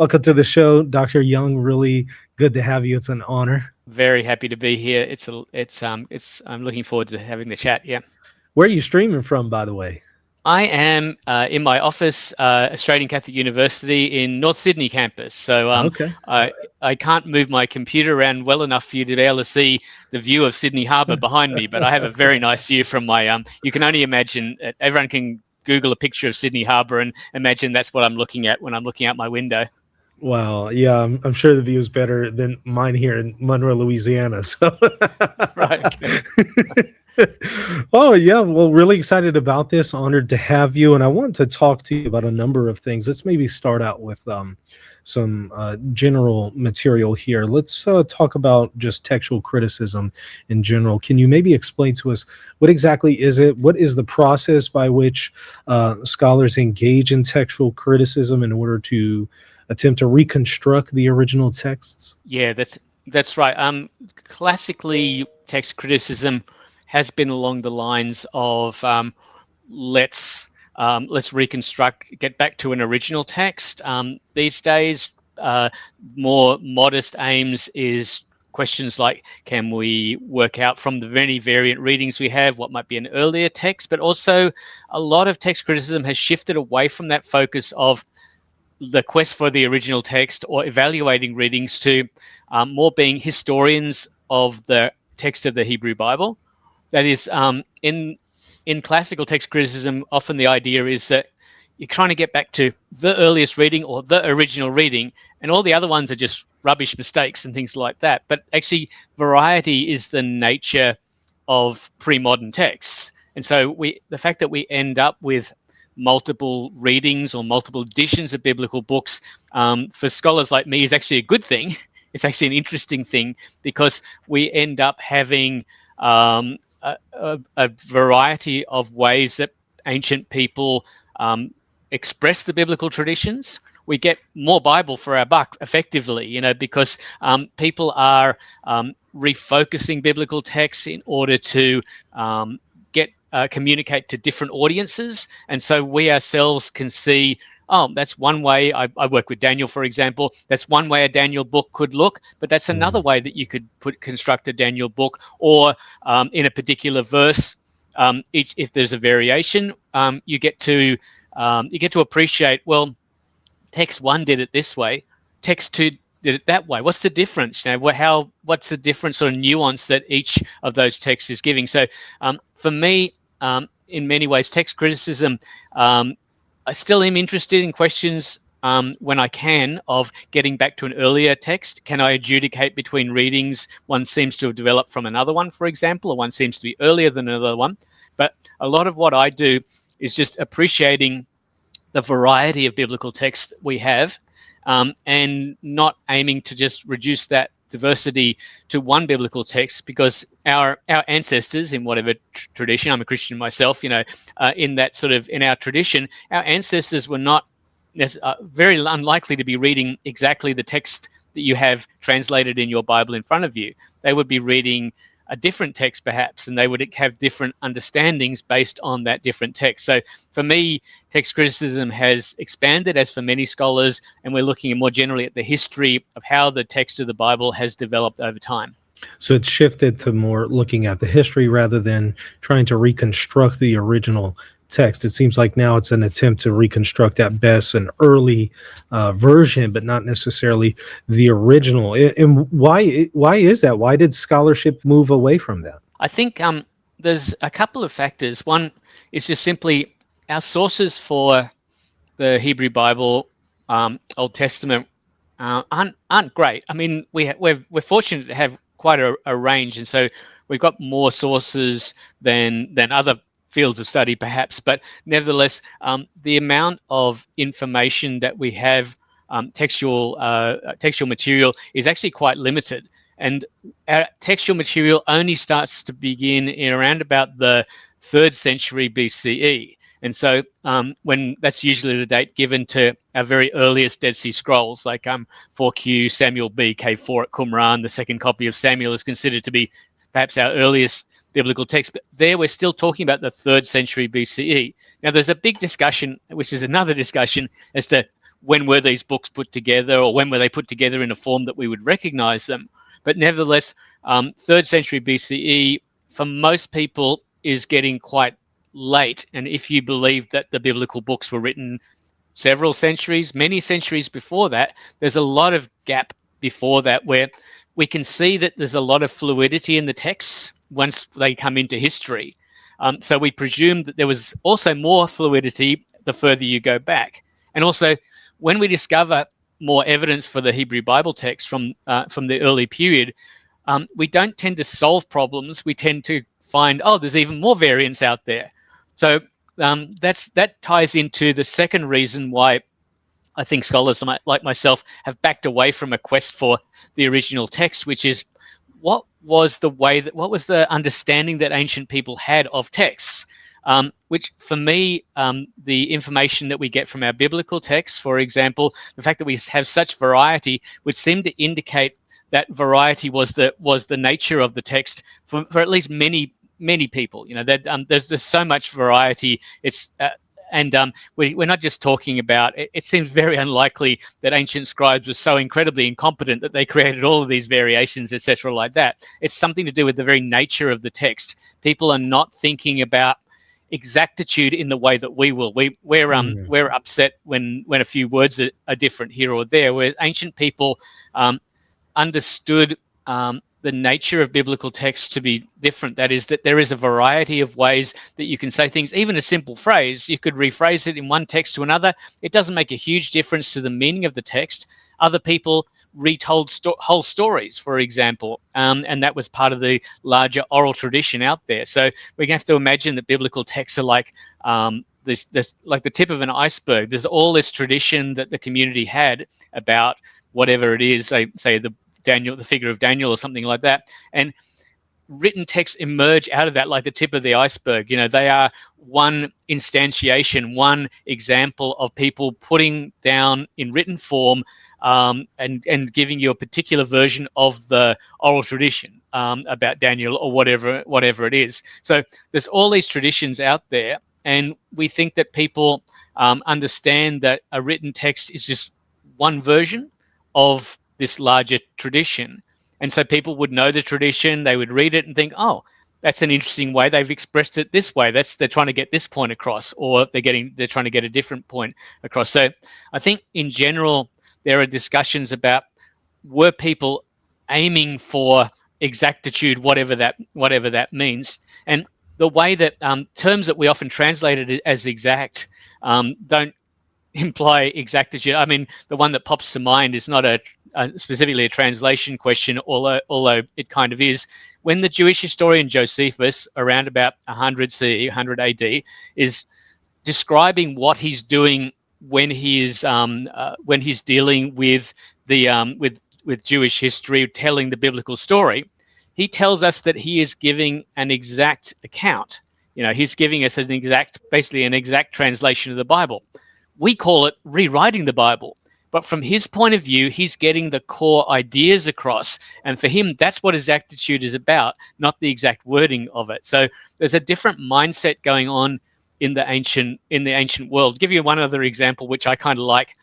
Welcome to the show, Dr. Young. Really good to have you. It's an honor. Very happy to be here. I'm looking forward to having the chat. Yeah. Where are you streaming from, by the way? I am in my office, Australian Catholic University in North Sydney campus. So Okay. I can't move my computer around well enough for you to be able to see the view of Sydney Harbour behind me, but I have a very nice view from my. You can only imagine. Everyone can Google a picture of Sydney Harbour and imagine that's what I'm looking at when I'm looking out my window. Wow. Yeah, I'm sure the view is better than mine here in Monroe, Louisiana. So, Right. Okay. oh yeah. Well, really excited about this. Honored to have you, and I want to talk to you about a number of things. Let's maybe start out with some general material here. Let's talk about just textual criticism in general. Can you maybe explain to us what exactly is it? What is the process by which scholars engage in textual criticism in order to attempt to reconstruct the original texts? Yeah, that's right. Classically, text criticism has been along the lines of let's let's reconstruct, get back to an original text. These days, more modest aims is questions like, can we work out from the many variant readings we have what might be an earlier text? But also, a lot of text criticism has shifted away from that focus of the quest for the original text or evaluating readings to more being historians of the text of the Hebrew Bible. That is, in classical text criticism, often the idea is that you're trying to get back to the earliest reading or the original reading, and all the other ones are just rubbish mistakes and things like that. But actually, variety is the nature of pre-modern texts, and so the fact that we end up with multiple readings or multiple editions of biblical books, for scholars like me, is actually a good thing. It's actually an interesting thing because we end up having a variety of ways that ancient people express the biblical traditions. We get more Bible for our buck, effectively, because people are refocusing biblical texts in order to get communicate to different audiences, and so we ourselves can see. Oh, that's one way. I work with Daniel, for example. That's one way a Daniel book could look, but that's another way that you could construct a Daniel book, or in a particular verse, if there's a variation, you get to appreciate. Well, text one did it this way, text two did it that way. What's the difference? What's the difference or nuance that each of those texts is giving? So, for me, in many ways, text criticism. I still am interested in questions when I can of getting back to an earlier text. Can I adjudicate between readings? One seems to have developed from another one, for example, or one seems to be earlier than another one. But a lot of what I do is just appreciating the variety of biblical text we have, and not aiming to just reduce that diversity to one biblical text, because our ancestors, in whatever tradition, I'm a Christian myself, in that sort of, in our tradition, our ancestors were not very unlikely to be reading exactly the text that you have translated in your Bible in front of you. They would be reading a different text perhaps, and they would have different understandings based on that different text. So for me, text criticism has expanded, as for many scholars, and we're looking more generally at the history of how the text of the Bible has developed over time. So it's shifted to more looking at the history rather than trying to reconstruct the original text. It seems like now it's an attempt to reconstruct at best an early version, but not necessarily the original. And why is that? Why did scholarship move away from that? I think there's a couple of factors. One is just simply our sources for the Hebrew Bible, Old Testament, aren't great. I mean, we're fortunate to have quite a range, and so we've got more sources than other fields of study, perhaps. But nevertheless, the amount of information that we have, textual material, is actually quite limited. And our textual material only starts to begin in around about the 3rd century BCE. And so when that's usually the date given to our very earliest Dead Sea Scrolls, like 4Q Samuel B, K4 at Qumran, the second copy of Samuel is considered to be perhaps our earliest biblical text. But there we're still talking about the 3rd century BCE. Now there's a big discussion, which is another discussion, as to when were these books put together, or when were they put together in a form that we would recognize them. But nevertheless, 3rd century BCE, for most people, is getting quite late. And if you believe that the biblical books were written several centuries, many centuries before that, there's a lot of gap before that where we can see that there's a lot of fluidity in the texts once they come into history. So we presume that there was also more fluidity the further you go back. And also, when we discover more evidence for the Hebrew Bible text from the early period, we don't tend to solve problems. We tend to find, oh, there's even more variance out there. So that ties into the second reason why I think scholars like myself have backed away from a quest for the original text, which is what was the understanding that ancient people had of texts. Which for me, the information that we get from our biblical texts, for example, the fact that we have such variety would seem to indicate that variety was the nature of the text for at least many people. That there's so much variety. It's and we're not just talking about, it seems very unlikely that ancient scribes were so incredibly incompetent that they created all of these variations, etc., like that. It's something to do with the very nature of the text. People are not thinking about exactitude in the way that we will. We're upset when a few words are different here or there, whereas ancient people understood the nature of biblical texts to be different. That is, that there is a variety of ways that you can say things. Even a simple phrase, you could rephrase it in one text to another. It doesn't make a huge difference to the meaning of the text. Other people retold whole stories, for example, and that was part of the larger oral tradition out there. So we have to imagine that biblical texts are like this like the tip of an iceberg. There's all this tradition that the community had about whatever it is, say the figure of Daniel or something like that, and written texts emerge out of that like the tip of the iceberg. They are one instantiation, one example of people putting down in written form and giving you a particular version of the oral tradition about Daniel or whatever it is. So there's all these traditions out there, and we think that people understand that a written text is just one version of this larger tradition. And so people would know the tradition, they would read it and think, oh, that's an interesting way they've expressed it this way. They're trying to get this point across, or they're trying to get a different point across. So I think in general, there are discussions about, were people aiming for exactitude, whatever that means. And the way that terms that we often translate it as exact don't imply exactitude. I mean, the one that pops to mind is not specifically a translation question, although it kind of is. When the Jewish historian Josephus, around about 100 CE, 100 AD, is describing what he's doing when he's dealing with the with Jewish history, telling the biblical story, he tells us that he is giving an exact account. He's giving us basically an exact translation of the Bible. We call it rewriting the Bible. But from his point of view, he's getting the core ideas across. And for him, that's what exactitude is about, not the exact wording of it. So there's a different mindset going on in the ancient world. I'll give you one other example, which I kind of like.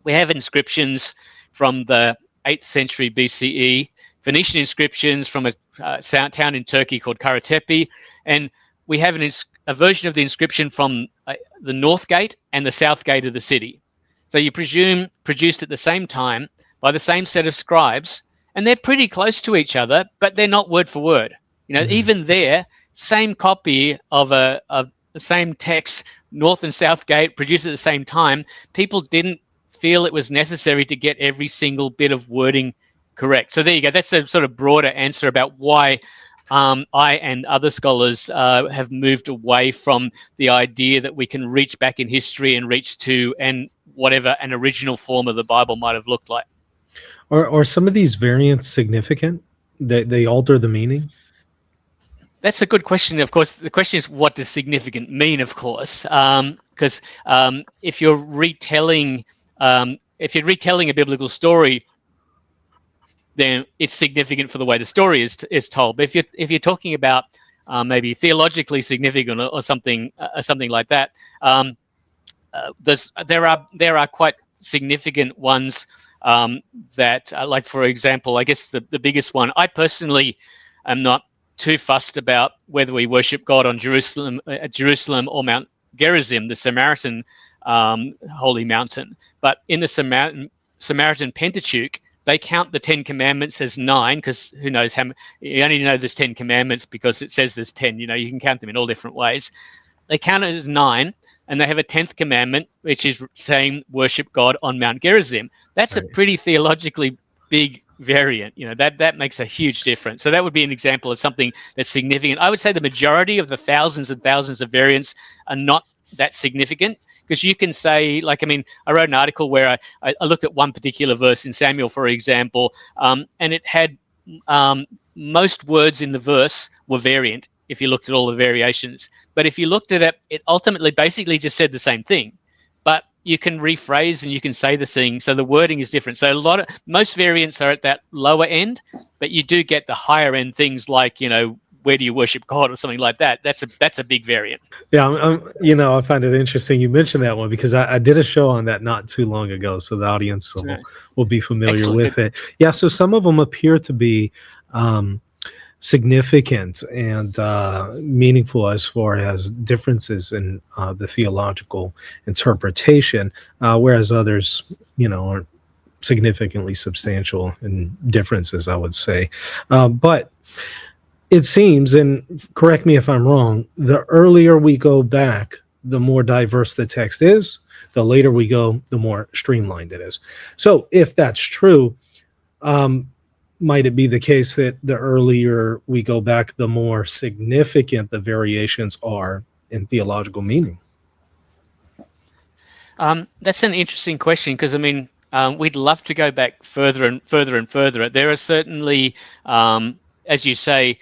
We have inscriptions from the 8th century BCE, Phoenician inscriptions from a town in Turkey called Karatepe, and we have a version of the inscription from the north gate and the south gate of the city. So you presume produced at the same time by the same set of scribes, and they're pretty close to each other, but they're not word for word. Even there, same copy of the same text, north and south gate, produced at the same time. People didn't feel it was necessary to get every single bit of wording correct. So there you go. That's a sort of broader answer about why I and other scholars have moved away from the idea that we can reach back in history and reach to whatever an original form of the Bible might have looked like. Are some of these variants significant? They alter the meaning? That's a good question. Of course, the question is, what does significant mean? Of course, because if you're retelling a biblical story, then it's significant for the way the story is told. But if you're talking about maybe theologically significant or something like that, there are quite significant ones that, like for example, I guess the biggest one. I personally am not too fussed about whether we worship God on Jerusalem or Mount Gerizim, the Samaritan holy mountain. But in the Samaritan Pentateuch, they count the 10 Commandments as 9, because who knows how you only know there's 10 Commandments because it says there's 10. You can count them in all different ways. They count it as 9, and they have a 10th commandment, which is saying worship God on Mount Gerizim. That's right. A pretty theologically big variant. That makes a huge difference. So that would be an example of something that's significant. I would say the majority of the thousands and thousands of variants are not that significant, because you can say, I wrote an article where I looked at one particular verse in Samuel, for example, and it had most words in the verse were variant if you looked at all the variations. But if you looked at it, it ultimately basically just said the same thing. But you can rephrase and you can say the thing, so the wording is different. So most variants are at that lower end, but you do get the higher end things like, where do you worship God or something like that. That's a big variant. Yeah, I find it interesting you mentioned that one, because I did a show on that not too long ago, so the audience will be familiar with it. Yeah, so some of them appear to be significant and meaningful as far as differences in the theological interpretation, whereas others, are significantly substantial in differences, I would say. But it seems, and correct me if I'm wrong, the earlier we go back, the more diverse the text is. The later we go, the more streamlined it is. So if that's true, might it be the case that the earlier we go back, the more significant the variations are in theological meaning? That's an interesting question, because we'd love to go back further and further and further. There are certainly, as you say,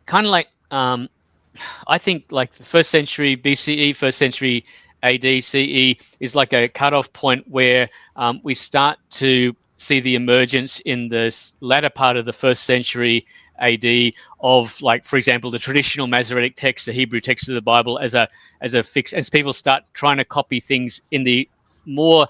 kind of like, I think like the 1st century BCE, 1st century AD, CE is like a cutoff point where we start to see the emergence in the latter part of the 1st century AD of, like, for example, the traditional Masoretic text, the Hebrew text of the Bible, as a fix, as people start trying to copy things in the more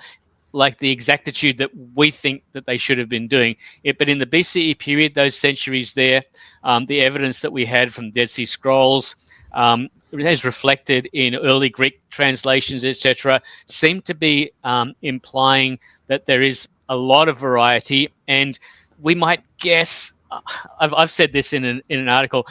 like the exactitude that we think that they should have been doing it. But in the BCE period, those centuries there, the evidence that we had from Dead Sea Scrolls, as reflected in early Greek translations, etc., seem to be implying that there is a lot of variety. And we might guess, I've said this in an article,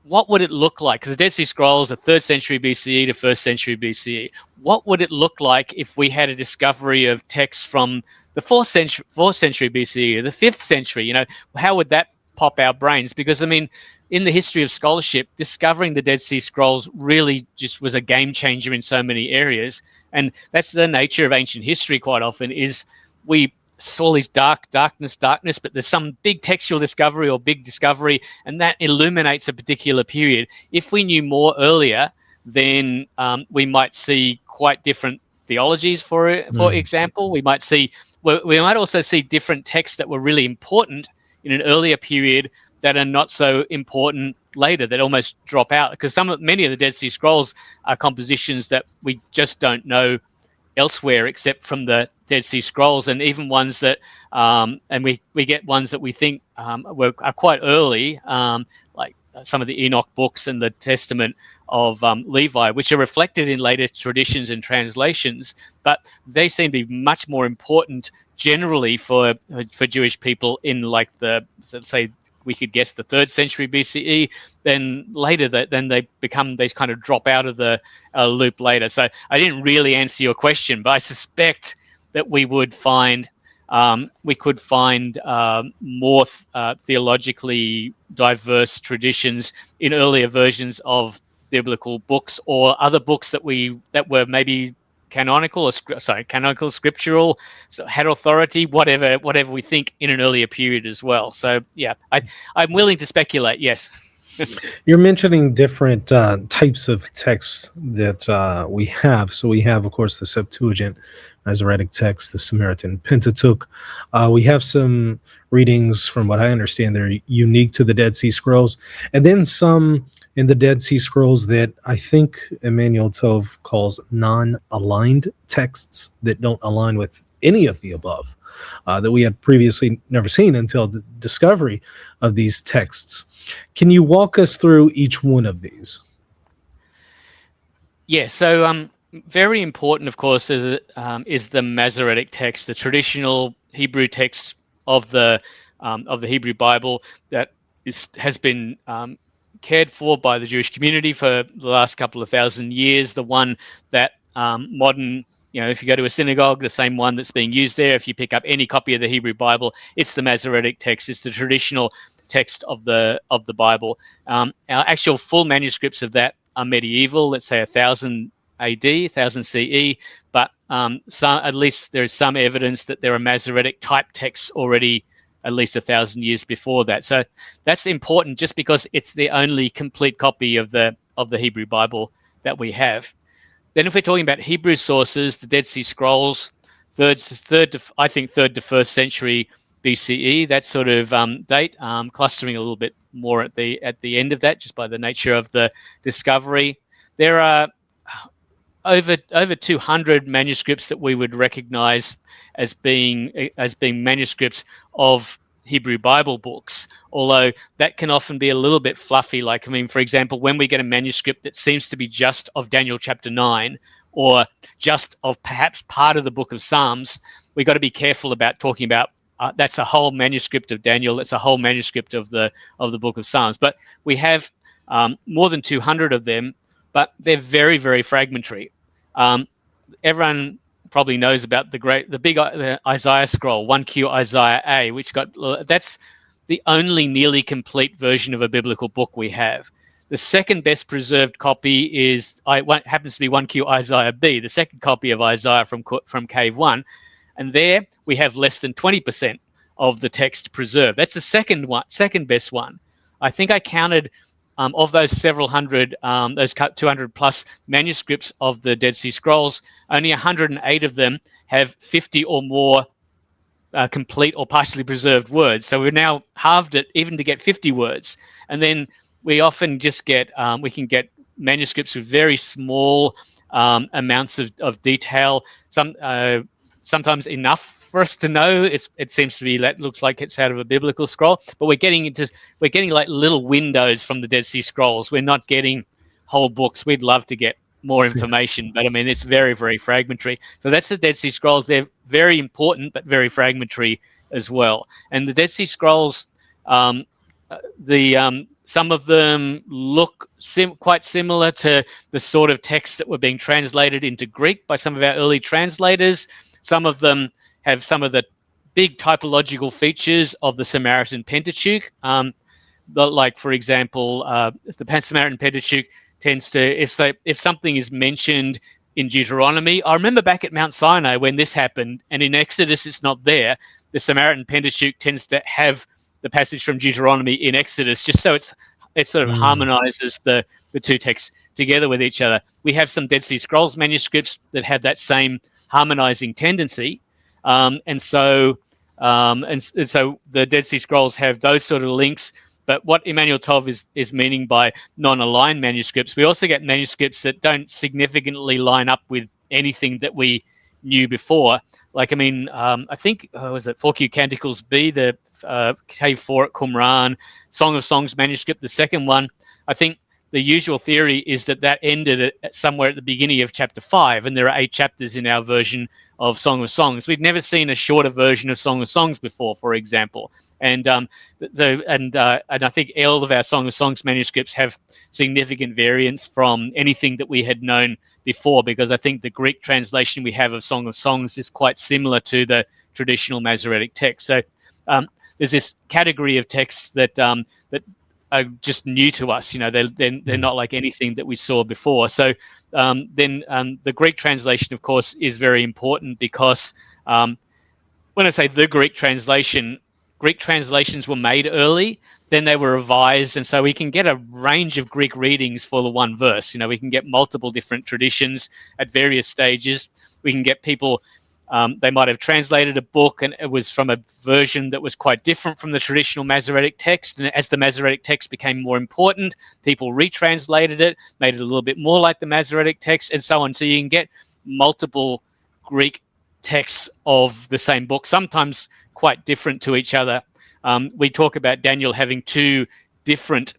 what would it look like? Because the Dead Sea Scrolls are 3rd century BCE to 1st century BCE. What would it look like if we had a discovery of texts from the 4th century BCE or the 5th century? How would that pop our brains? Because in the history of scholarship, discovering the Dead Sea Scrolls really just was a game changer in so many areas. And that's the nature of ancient history quite often, is we saw this darkness, but there's some big textual discovery or big discovery, and that illuminates a particular period. If we knew more earlier, then we might see quite different theologies. For example, we might also see different texts that were really important in an earlier period that are not so important later, that almost drop out, because many of the Dead Sea Scrolls are compositions that we just don't know elsewhere except from the Dead Sea Scrolls, and even ones that and we get ones that we think are quite early, like some of the Enoch books and the Testament of Levi, which are reflected in later traditions and translations, but they seem to be much more important generally for Jewish people in, like, let's say we could guess the 3rd century BCE, then later then they kind of drop out of the loop later. So I didn't really answer your question, but I suspect that we could find more theologically diverse traditions in earlier versions of biblical books, or other books that were maybe canonical scriptural, so had authority, whatever we think, in an earlier period as well. So yeah, I'm willing to speculate. Yes. You're mentioning different types of texts that we have. So we have, of course, the Septuagint Masoretic text, the Samaritan Pentateuch. We have some readings, from what I understand, they're unique to the Dead Sea Scrolls, and then some and the Dead Sea Scrolls that I think Emmanuel Tov calls non-aligned texts that don't align with any of the above, that we had previously never seen until the discovery of these texts. Can you walk us through each one of these? Yeah, so very important, of course, is the Masoretic text, the traditional Hebrew text of the Hebrew Bible that has been cared for by the Jewish community for the last couple of thousand years. The one that modern, if you go to a synagogue, the same one that's being used there. If you pick up any copy of the Hebrew Bible, it's the Masoretic text. It's the traditional text of the Bible. Our actual full manuscripts of that are medieval. Let's say 1000 AD, 1000 CE, but at least there is some evidence that there are Masoretic type texts already at least 1,000 years before that. So that's important, just because it's the only complete copy of the Hebrew Bible that we have. Then, if we're talking about Hebrew sources, the Dead Sea Scrolls, third to first century BCE. That sort of date, clustering a little bit more at the end of that, just by the nature of the discovery. There are over 200 manuscripts that we would recognize as being manuscripts of Hebrew Bible books, although that can often be a little bit fluffy. Like, I mean, for example, when we get a manuscript that seems to be just of Daniel chapter 9, or just of perhaps part of the book of Psalms, we've got to be careful about talking about that's a whole manuscript of Daniel, that's a whole manuscript of the book of Psalms. But we have more than 200 of them, but they're very, very fragmentary. Everyone probably knows about the big Isaiah scroll, 1Q Isaiah A, which that's the only nearly complete version of a biblical book we have. The second best preserved copy happens to be 1Q Isaiah B, the second copy of Isaiah from Cave 1, and there we have less than 20% of the text preserved. That's the second best one. I think I counted of those several hundred, those 200 plus manuscripts of the Dead Sea Scrolls, only 108 of them have 50 or more complete or partially preserved words. So we've now halved it even to get 50 words. And then we often just we can get manuscripts with very small amounts of detail. Sometimes enough for us to know it seems to be that looks like it's out of a biblical scroll, but we're getting like little windows from the Dead Sea Scrolls. We're not getting whole books. We'd love to get more information, but I mean, it's very, very fragmentary. So that's the Dead Sea Scrolls. They're very important, but very fragmentary as well. And the Dead Sea Scrolls, some of them look quite similar to the sort of texts that were being translated into Greek by some of our early translators. Some of them have some of the big typological features of the Samaritan Pentateuch. Like, for example, the Samaritan Pentateuch tends to, if something is mentioned in Deuteronomy, I remember back at Mount Sinai when this happened, and in Exodus it's not there. The Samaritan Pentateuch tends to have the passage from Deuteronomy in Exodus, just so it sort of harmonizes the two texts together with each other. We have some Dead Sea Scrolls manuscripts that have that same harmonizing tendency, and so the Dead Sea Scrolls have those sort of links. But what Emmanuel Tov is meaning by non-aligned manuscripts, we also get manuscripts that don't significantly line up with anything that we knew before. Like, I mean, I think, was it 4Q Canticles B, the Cave 4 at Qumran, Song of Songs manuscript, the second one, I think the usual theory is that ended somewhere at the beginning of chapter 5, and there are 8 chapters in our version of Song of Songs. We've never seen a shorter version of Song of Songs before, for example. And I think all of our Song of Songs manuscripts have significant variance from anything that we had known before, because I think the Greek translation we have of Song of Songs is quite similar to the traditional Masoretic text. So there's this category of texts that are just new to us. They're not like anything that we saw before. So then the Greek translation, of course, is very important, because when I say the Greek translations were made early, then they were revised, and so we can get a range of Greek readings for the one verse. We can get multiple different traditions at various stages. We can get people They might have translated a book and it was from a version that was quite different from the traditional Masoretic text. And as the Masoretic text became more important, people retranslated it, made it a little bit more like the Masoretic text, and so on. So you can get multiple Greek texts of the same book, sometimes quite different to each other. We talk about Daniel having two different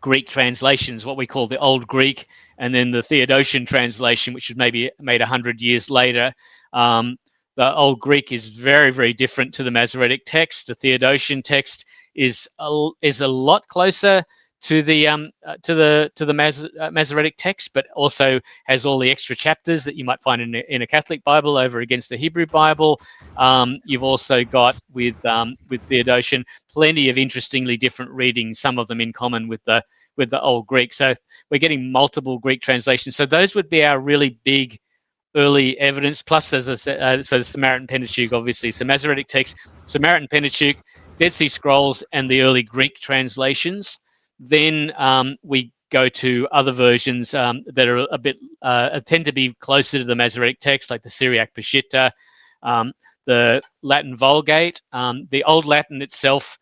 Greek translations, what we call the Old Greek, and then the Theodotian translation, which was maybe made 100 years later. The Old Greek is very, very different to the Masoretic text. The Theodotian text is a lot closer to the Masoretic text, but also has all the extra chapters that you might find in a Catholic Bible over against the Hebrew Bible. You've also got with Theodotian plenty of interestingly different readings, some of them in common with the Old Greek. So we're getting multiple Greek translations. So those would be our really big early evidence. Plus, as I said, so the Samaritan Pentateuch, obviously, so Masoretic text, Samaritan Pentateuch, Dead Sea Scrolls, and the early Greek translations. Then we go to other versions that are a bit tend to be closer to the Masoretic text, like the Syriac Peshitta, the Latin Vulgate. The Old Latin itself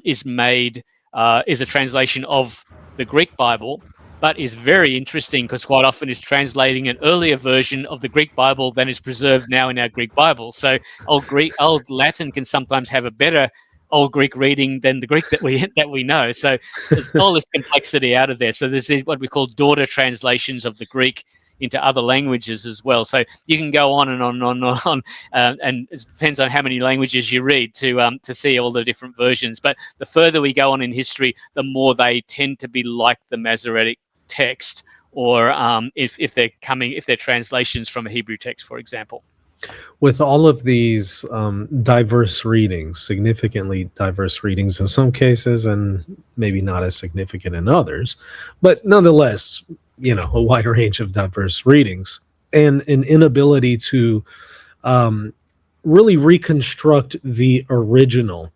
is a translation of the Greek Bible, but is very interesting because quite often is translating an earlier version of the Greek Bible than is preserved now in our Greek Bible. So Old Latin can sometimes have a better Old Greek reading than the Greek that we know. So there's all this complexity out of there. So there's what we call daughter translations of the Greek into other languages as well. So you can go on and on and on, and it depends on how many languages you read to see all the different versions. But the further we go on in history, the more they tend to be like the Masoretic text, or if they're translations from a Hebrew text, for example. With all of these diverse readings, significantly diverse readings in some cases, and maybe not as significant in others, but nonetheless, a wide range of diverse readings, and an inability to really reconstruct the original,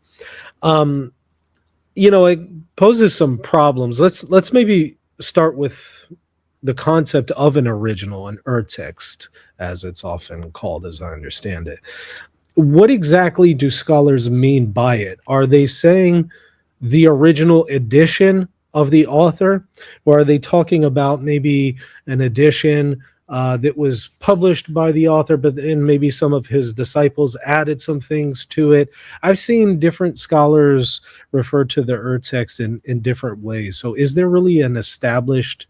it poses some problems. Let's maybe start with the concept of an original, an urtext, as it's often called, as I understand it. What exactly do scholars mean by it? Are they saying the original edition of the author, or are they talking about maybe an edition that was published by the author, but then maybe some of his disciples added some things to it? I've seen different scholars refer to the urtext in different ways. So is there really an established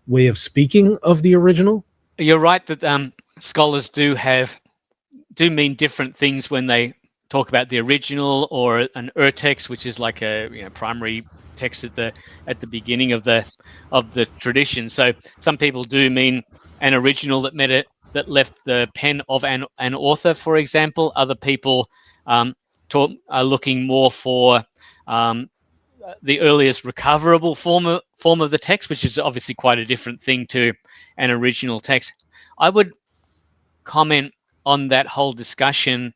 way of speaking of the original? You're right that scholars do mean different things when they talk about the original or an urtext, which is like a primary text at the beginning of the tradition. So some people do mean an original that left the pen of an author, for example. Other people are looking more for the earliest recoverable form of the text, which is obviously quite a different thing to an original text. I would comment on that whole discussion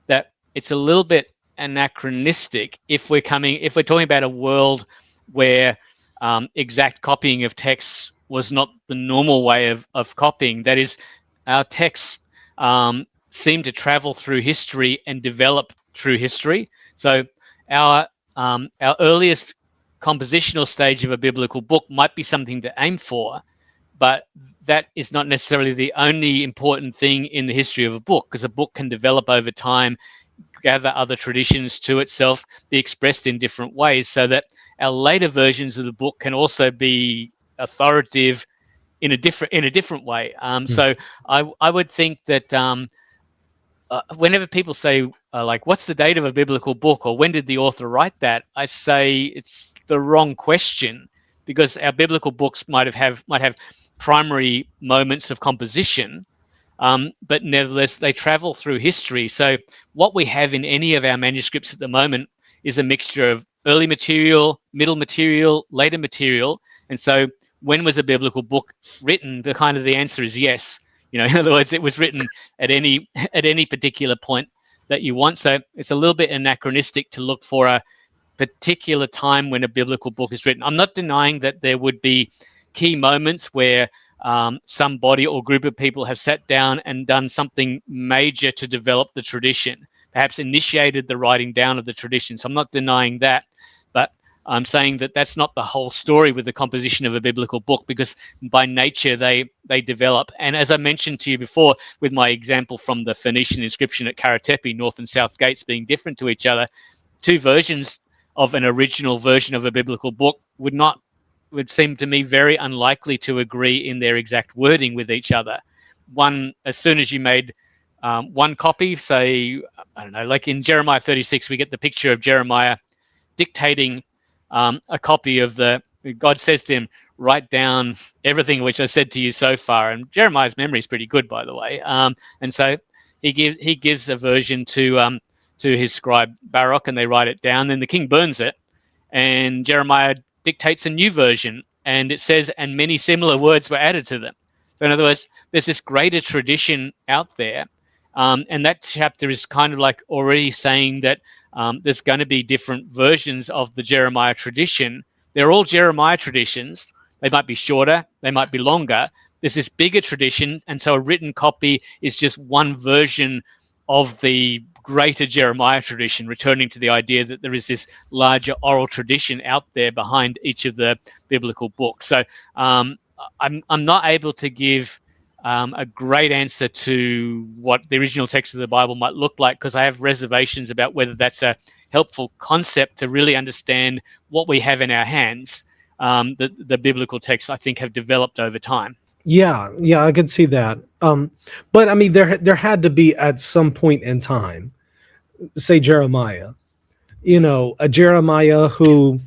that it's a little bit anachronistic if we're talking about a world where exact copying of texts was not the normal way of copying. That is, our texts seem to travel through history and develop through history. So our earliest compositional stage of a biblical book might be something to aim for, but that is not necessarily the only important thing in the history of a book, because a book can develop over time, gather other traditions to itself, be expressed in different ways, so that our later versions of the book can also be authoritative in a different way. So I would think that whenever people say like, what's the date of a biblical book, or when did the author write that, I say it's the wrong question, because our biblical books might have primary moments of composition, but nevertheless they travel through history. So what we have in any of our manuscripts at the moment is a mixture of early material, middle material, later material. And so when was a biblical book written? The answer is yes. In other words, it was written at any particular point that you want. So it's a little bit anachronistic to look for a particular time when a biblical book is written. I'm not denying that there would be key moments where somebody or group of people have sat down and done something major to develop the tradition, perhaps initiated the writing down of the tradition. So I'm not denying that, but I'm saying that that's not the whole story with the composition of a biblical book, because by nature they develop. And as I mentioned to you before, with my example from the Phoenician inscription at Karatepe, north and south gates being different to each other, two versions of an original version of a biblical book would seem to me very unlikely to agree in their exact wording with each other. One, as soon as you made one copy, say, I don't know, like in Jeremiah 36, we get the picture of Jeremiah dictating a copy of the. God says to him, "Write down everything which I said to you so far." And Jeremiah's memory is pretty good, by the way. And so he gives a version to his scribe Baruch, and they write it down. Then the king burns it, and Jeremiah dictates a new version, and it says, "And many similar words were added to them." So in other words, there's this greater tradition out there, and that chapter is kind of like already saying that there's going to be different versions of the Jeremiah tradition. They're all Jeremiah traditions. They might be shorter, they might be longer. There's this bigger tradition, and so a written copy is just one version of the greater Jeremiah tradition, returning to the idea that there is this larger oral tradition out there behind each of the biblical books. So I'm not able to give a great answer to what the original text of the Bible might look like, because I have reservations about whether that's a helpful concept to really understand what we have in our hands. The biblical texts, I think, have developed over time. Yeah, yeah, I could see that. But I mean, there had to be at some point in time, say Jeremiah, a Jeremiah who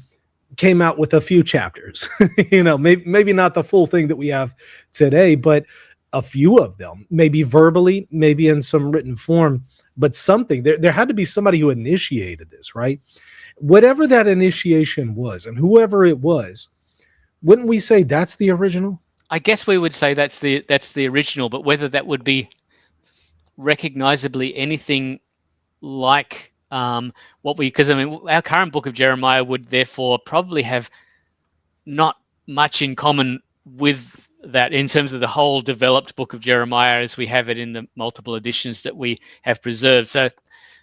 came out with a few chapters, maybe not the full thing that we have today, but a few of them, maybe verbally, maybe in some written form, but something. There had to be somebody who initiated this, right? Whatever that initiation was, and whoever it was, wouldn't we say that's the original? I guess we would say that's the original, but whether that would be recognizably anything like what we, because I mean, our current book of Jeremiah would therefore probably have not much in common with that in terms of the whole developed book of Jeremiah as we have it in the multiple editions that we have preserved. So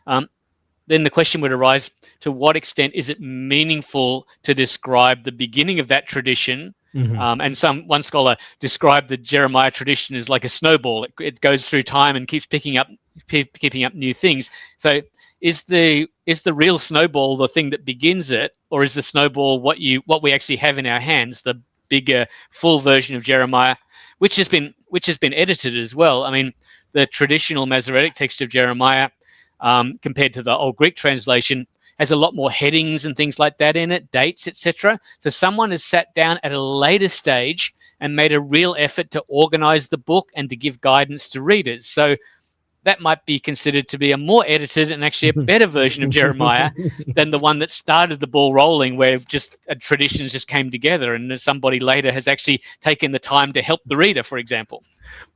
then the question would arise, to what extent is it meaningful to describe the beginning of that tradition? Mm-hmm. And one scholar described the Jeremiah tradition as like a snowball. It goes through time and keeps keeping up new things. So is the real snowball the thing that begins it, or is the snowball what we actually have in our hands, the bigger full version of Jeremiah, which has been edited as well? I mean, the traditional Masoretic text of Jeremiah, compared to the Old Greek translation, has a lot more headings and things like that in it, dates, etc. So someone has sat down at a later stage and made a real effort to organize the book and to give guidance to readers. So that might be considered to be a more edited and actually a better version of Jeremiah than the one that started the ball rolling, where just traditions just came together and somebody later has actually taken the time to help the reader, for example.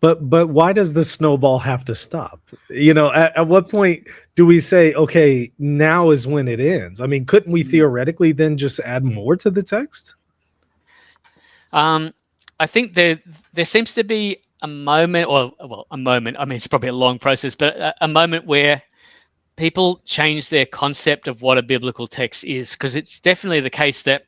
But why does the snowball have to stop? At what point do we say, okay, now is when it ends? I mean, couldn't we theoretically then just add more to the text? I think there seems to be a moment, or well, a moment. I mean, it's probably a long process, but a moment where people change their concept of what a biblical text is, because it's definitely the case that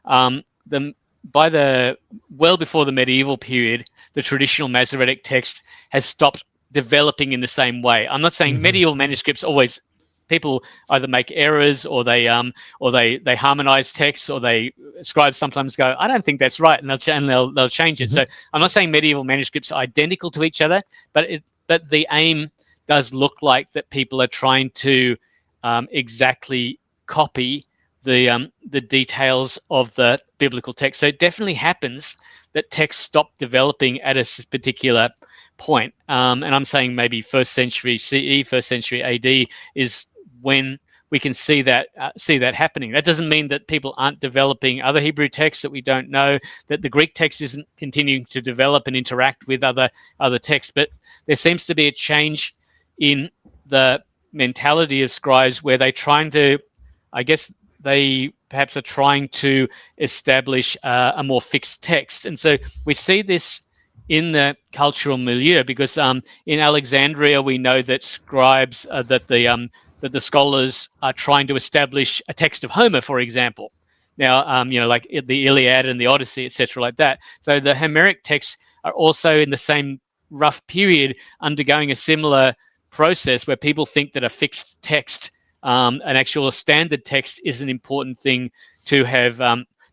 the by the well before the medieval period, the traditional Masoretic text has stopped developing in the same way. I'm not saying medieval manuscripts always, people either make errors or they harmonize texts, or they scribes sometimes go, I don't think that's right, and they'll change it. So I'm not saying medieval manuscripts are identical to each other, but the aim does look like that people are trying to exactly copy the details of the biblical text. So it definitely happens that texts stop developing at a particular point. And I'm saying maybe first century CE, first century AD is when we can see that happening. That doesn't mean that people aren't developing other Hebrew texts that we don't know, that the Greek text isn't continuing to develop and interact with other texts, but there seems to be a change in the mentality of scribes where they're trying to, I guess they perhaps are trying to establish a more fixed text. And so we see this in the cultural milieu, because in Alexandria we know that scribes that the scholars are trying to establish a text of Homer, for example. Now, like the Iliad and the Odyssey, etc., like that. So the Homeric texts are also in the same rough period undergoing a similar process where people think that a fixed text, an actual standard text, is an important thing to have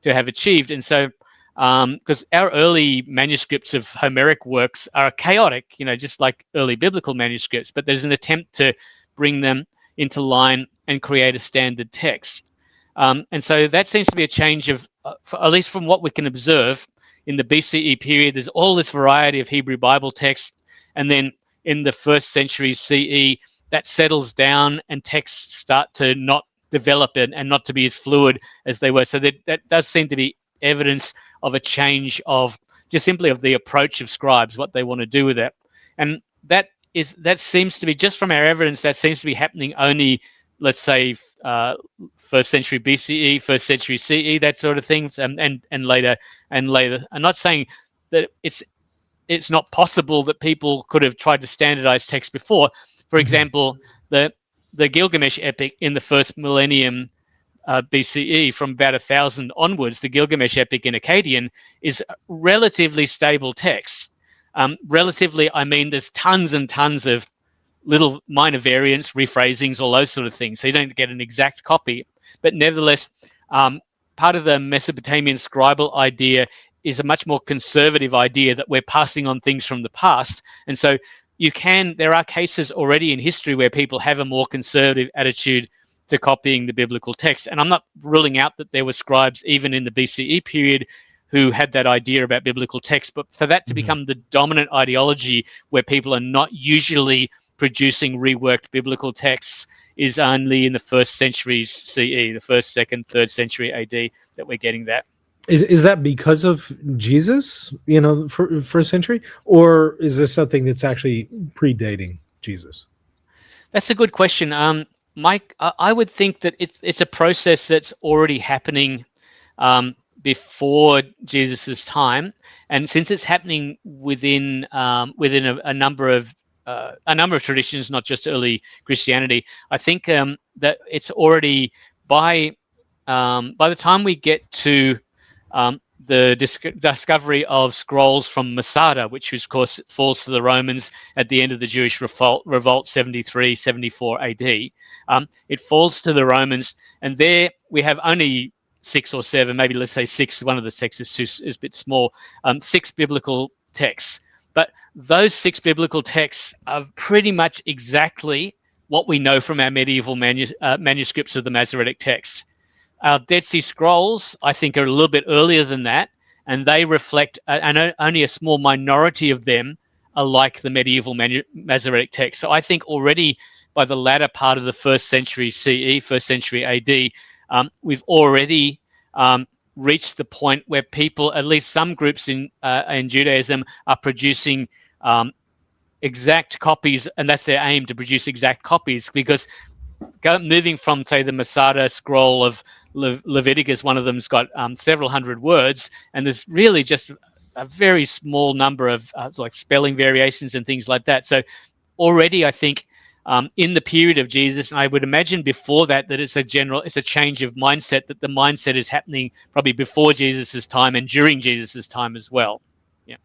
achieved. And so, because our early manuscripts of Homeric works are chaotic, just like early biblical manuscripts, but there's an attempt to bring them into line and create a standard text. And so that seems to be a change of, at least from what we can observe in the BCE period, there's all this variety of Hebrew Bible texts. And then in the first century CE, that settles down and texts start to not develop it and not to be as fluid as they were. So that does seem to be evidence of a change of just simply of the approach of scribes, what they want to do with it. And that seems to be, just from our evidence, that seems to be happening only, let's say, first century BCE, first century CE, that sort of thing, and later. I'm not saying that it's not possible that people could have tried to standardize text before. For example, the Gilgamesh epic in the first millennium BCE, from about 1000 onwards, the Gilgamesh epic in Akkadian is relatively stable text. Relatively, I mean, there's tons and tons of little minor variants, rephrasings, all those sort of things. So you don't get an exact copy. But nevertheless, part of the Mesopotamian scribal idea is a much more conservative idea that we're passing on things from the past. And so there are cases already in history where people have a more conservative attitude to copying the biblical text. And I'm not ruling out that there were scribes even in the BCE period who had that idea about biblical text, but for that to become the dominant ideology where people are not usually producing reworked biblical texts is only in the first century CE, the first, second, third century AD, that we're getting that. Is that because of Jesus, for first century, or is this something that's actually predating Jesus? That's a good question. Mike, I would think that it's a process that's already happening before Jesus's time, and since it's happening within a number of traditions, not just early Christianity, I think that it's already by the time we get to the discovery of scrolls from Masada, which of course falls to the Romans at the end of the Jewish revolt 73, 74 AD. It falls to the Romans, and there we have only 6 or 7, maybe let's say 6. One of the texts is a bit small. 6 biblical texts. But those 6 biblical texts are pretty much exactly what we know from our medieval manuscripts of the Masoretic text. Our Dead Sea Scrolls, I think, are a little bit earlier than that, and they reflect, and only a small minority of them are like the medieval Masoretic text. So I think already by the latter part of the first century CE, first century AD, we've already reached the point where people, at least some groups in Judaism, are producing exact copies, and that's their aim, to produce exact copies, because moving from, say, the Masada scroll of Leviticus, one of them's got several hundred words, and there's really just a very small number of like spelling variations and things like that. So already, I think, in the period of Jesus, and I would imagine before that, that it's a change of mindset, that the mindset is happening probably before Jesus's time and during Jesus's time as well. Yeah.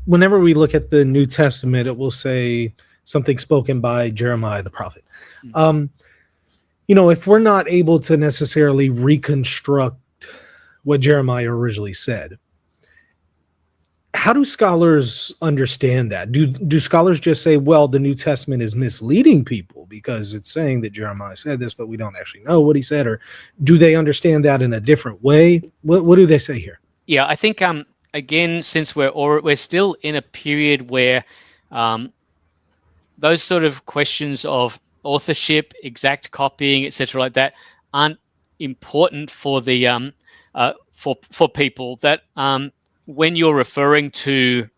Whenever we look at the New Testament, it will say something spoken by Jeremiah the prophet. If we're not able to necessarily reconstruct what Jeremiah originally said, how do scholars understand that? Do scholars just say, well, the New Testament is misleading people because it's saying that Jeremiah said this, but we don't actually know what he said? Or do they understand that in a different way? What do they say here? Yeah, I think, again, since we're still in a period where those sort of questions of authorship, exact copying, etc., like that, aren't important for the for people. That when you're referring to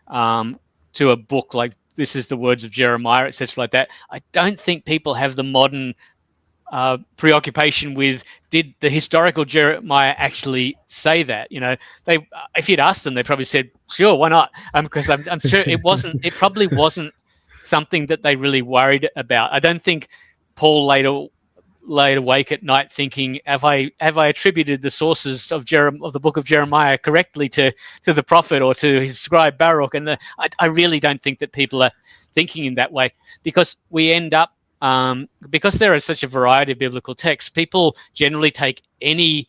a book like, this is the words of Jeremiah, etc., like that, I don't think people have the modern preoccupation with, did the historical Jeremiah actually say that? They, if you'd asked them, they probably said, sure, why not? Because I'm sure it probably wasn't something that they really worried about. I don't think Paul laid awake at night thinking, have I attributed the sources of the book of Jeremiah correctly to the prophet or to his scribe Baruch? And I really don't think that people are thinking in that way, because we end up, because there is such a variety of biblical texts, people generally take any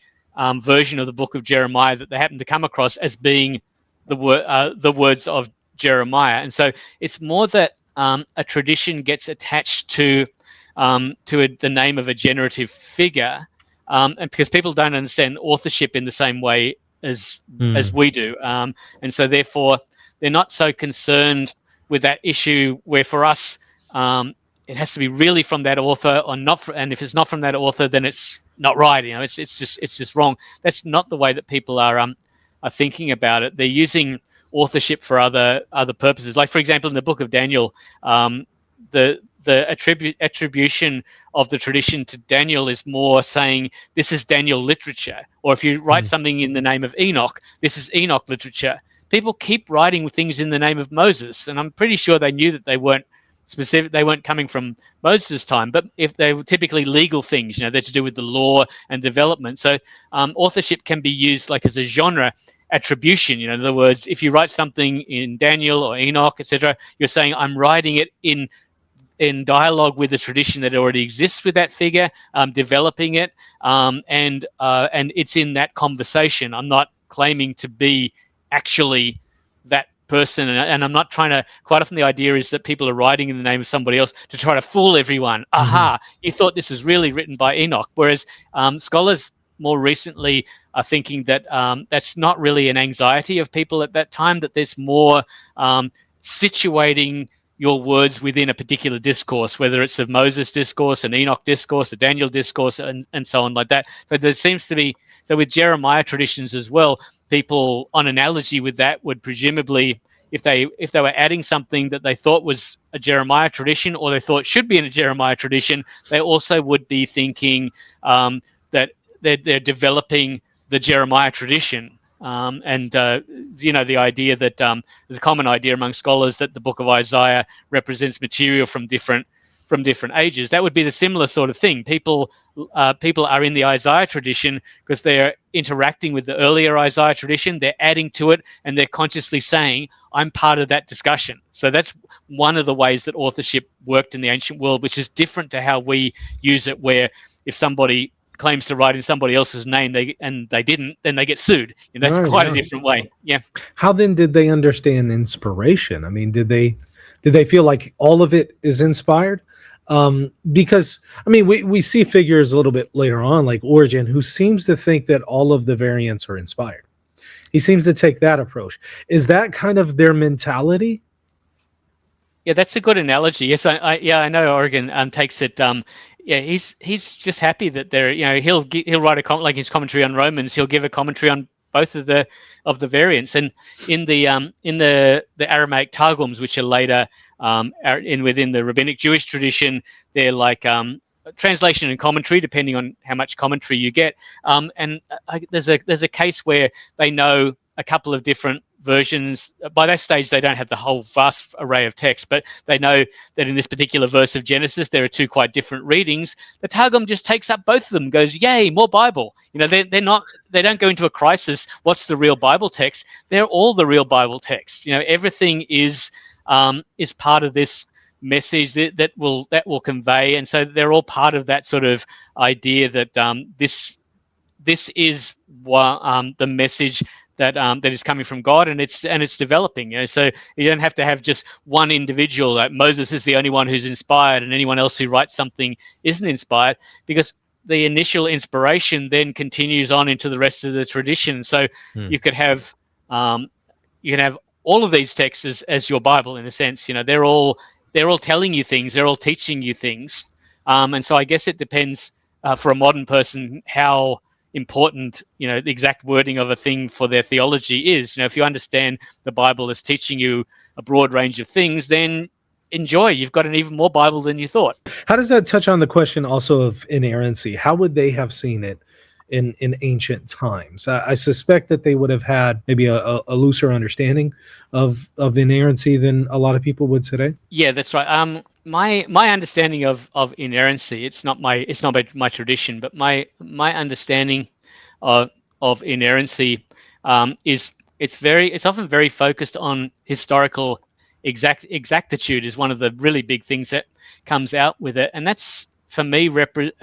version of the book of Jeremiah that they happen to come across as being the words of Jeremiah. And so it's more that a tradition gets attached to the name of a generative figure, and because people don't understand authorship in the same way as we do, and so therefore they're not so concerned with that issue. Where for us, it has to be really from that author or not, and if it's not from that author, then it's not right. It's just wrong. That's not the way that people are thinking about it. They're using authorship for other purposes. Like, for example, in the book of Daniel, the attribution of the tradition to Daniel is more saying this is Daniel literature, or if you write something in the name of Enoch, this is Enoch literature. People keep writing things in the name of Moses, and I'm pretty sure they knew that they weren't specific. They weren't coming from Moses' time, but if they were typically legal things, they're to do with the law and development. So authorship can be used like as a genre attribution. In other words, if you write something in Daniel or Enoch, etc., you're saying I'm writing it in dialogue with the tradition that already exists with that figure, developing it, and it's in that conversation. I'm not claiming to be actually that person, and I'm not trying to. Quite often, the idea is that people are writing in the name of somebody else to try to fool everyone. Aha! You thought this was really written by Enoch, whereas scholars more recently are thinking that that's not really an anxiety of people at that time. That there's more situating your words within a particular discourse, whether it's a Moses discourse, an Enoch discourse, a Daniel discourse, and so on like that. So there seems to be, so with Jeremiah traditions as well, people on analogy with that would presumably, if they were adding something that they thought was a Jeremiah tradition or they thought should be in a Jeremiah tradition, they also would be thinking that they're developing the Jeremiah tradition. And the idea that there's a common idea among scholars that the book of Isaiah represents material from different ages. That would be the similar sort of thing. People are in the Isaiah tradition because they're interacting with the earlier Isaiah tradition. They're adding to it, and they're consciously saying, "I'm part of that discussion." So that's one of the ways that authorship worked in the ancient world, which is different to how we use it. Where if somebody claims to write in somebody else's name, they didn't, then they get sued. And that's quite a different way. Yeah. How then did they understand inspiration? I mean, did they feel like all of it is inspired? Because I mean, we see figures a little bit later on, like Origen, who seems to think that all of the variants are inspired. He seems to take that approach. Is that kind of their mentality? Yeah, that's a good analogy. Yes, I know Oregon takes it. Yeah, he's just happy that they're, he'll write like his commentary on Romans. He'll give a commentary on both of the variants, and in the Aramaic Targums, which are later within the rabbinic Jewish tradition, they're like translation and commentary, depending on how much commentary you get. And there's a case where they know a couple of different versions. By that stage, they don't have the whole vast array of text, but they know that in this particular verse of Genesis, there are two quite different readings. The Targum just takes up both of them, goes, "Yay, more Bible!" They don't go into a crisis. What's the real Bible text? They're all the real Bible text. Everything is part of this message that will convey, and so they're all part of that sort of idea that this is the message that is coming from God, and it's developing. So you don't have to have just one individual. Like Moses is the only one who's inspired, and anyone else who writes something isn't inspired, because the initial inspiration then continues on into the rest of the tradition. So you could have all of these texts as your Bible in a sense. They're all telling you things. They're all teaching you things. And so I guess it depends for a modern person how important the exact wording of a thing for their theology is. If you understand the Bible as teaching you a broad range of things, then enjoy. You've got an even more Bible than you thought. How does that touch on the question also of inerrancy? How would they have seen it in ancient times? I suspect that they would have had maybe a looser understanding of inerrancy than a lot of people would today. Yeah, that's right. My understanding of inerrancy, it's not my tradition, but my understanding of inerrancy is it's often very focused on historical exactitude is one of the really big things that comes out with it, and that's for me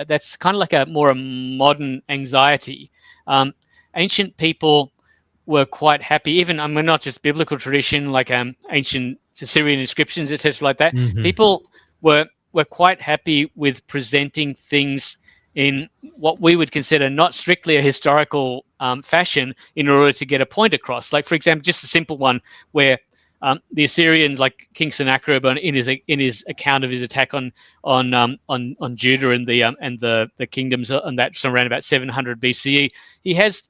that's kind of like a modern anxiety. Um, Ancient people were quite happy, even I mean not just biblical tradition like ancient Assyrian inscriptions, etc., like that. Mm-hmm. People were quite happy with presenting things in what we would consider not strictly a historical fashion in order to get a point across. Like, for example, just a simple one where the Assyrians, like King Sennacherib, in his account of his attack on Judah and the kingdoms on that around about 700 BCE, he has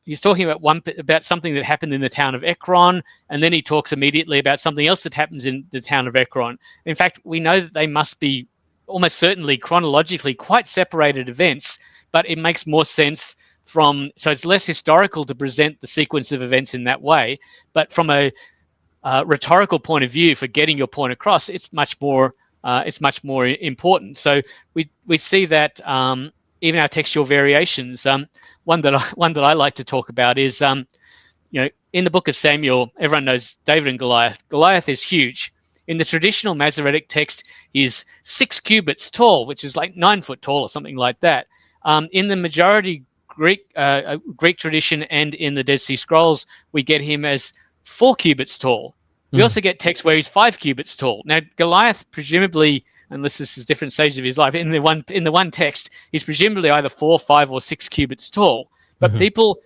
he's talking about something that happened in the town of Ekron, and then he talks immediately about something else that happens in the town of Ekron. In fact, we know that they must be almost certainly chronologically quite separated events, but it makes more sense so it's less historical to present the sequence of events in that way, but from a rhetorical point of view for getting your point across, it's much more important. So we see that even our textual variations. One that I like to talk about is in the book of Samuel, everyone knows David and Goliath. Goliath is huge. In the traditional Masoretic text, he's 6 cubits tall, which is like 9 foot tall or something like that. In the majority Greek tradition and in the Dead Sea Scrolls, we get him as 4 cubits tall. We Mm. also get texts where he's 5 cubits tall. Now Goliath, presumably, unless this is different stages of his life, in the one text, he's presumably either 4, 5, or 6 cubits tall. But Mm-hmm. people,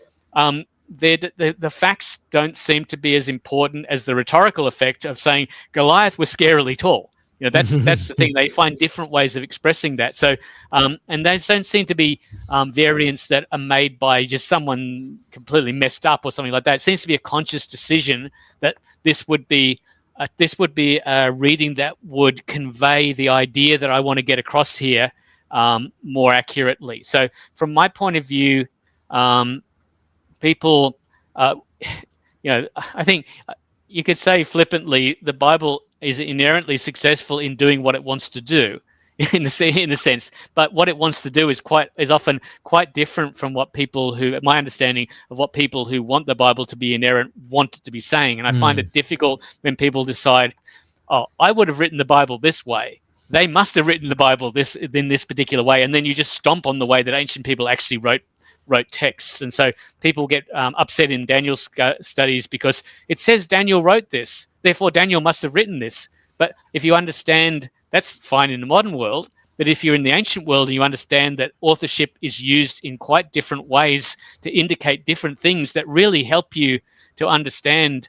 the facts don't seem to be as important as the rhetorical effect of saying Goliath was scarily tall. That's the thing. They find different ways of expressing that. So, and they don't seem to be variants that are made by just someone completely messed up or something like that. It seems to be a conscious decision that this would be a reading that would convey the idea that I want to get across here more accurately. So, from my point of view, people, uh, I think you could say flippantly, the Bible is inherently successful in doing what it wants to do, in the sense. But what it wants to do is often quite different from what people who, my understanding of what people who want the Bible to be inerrant want it to be saying. And I find Mm. it difficult when people decide, oh, I would have written the Bible this way. They must have written the Bible in this particular way, and then you just stomp on the way that ancient people actually wrote texts. And so people get upset in Daniel's studies because it says Daniel wrote this, therefore Daniel must have written this. But if you understand, that's fine in the modern world. But if you're in the ancient world and you understand that authorship is used in quite different ways to indicate different things that really help you to understand,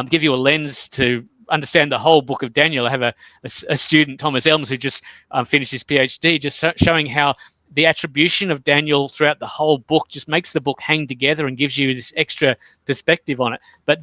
give you a lens to understand the whole book of Daniel. I have a student, Thomas Elms, who just finished his PhD, just showing how the attribution of Daniel throughout the whole book just makes the book hang together and gives you this extra perspective on it. But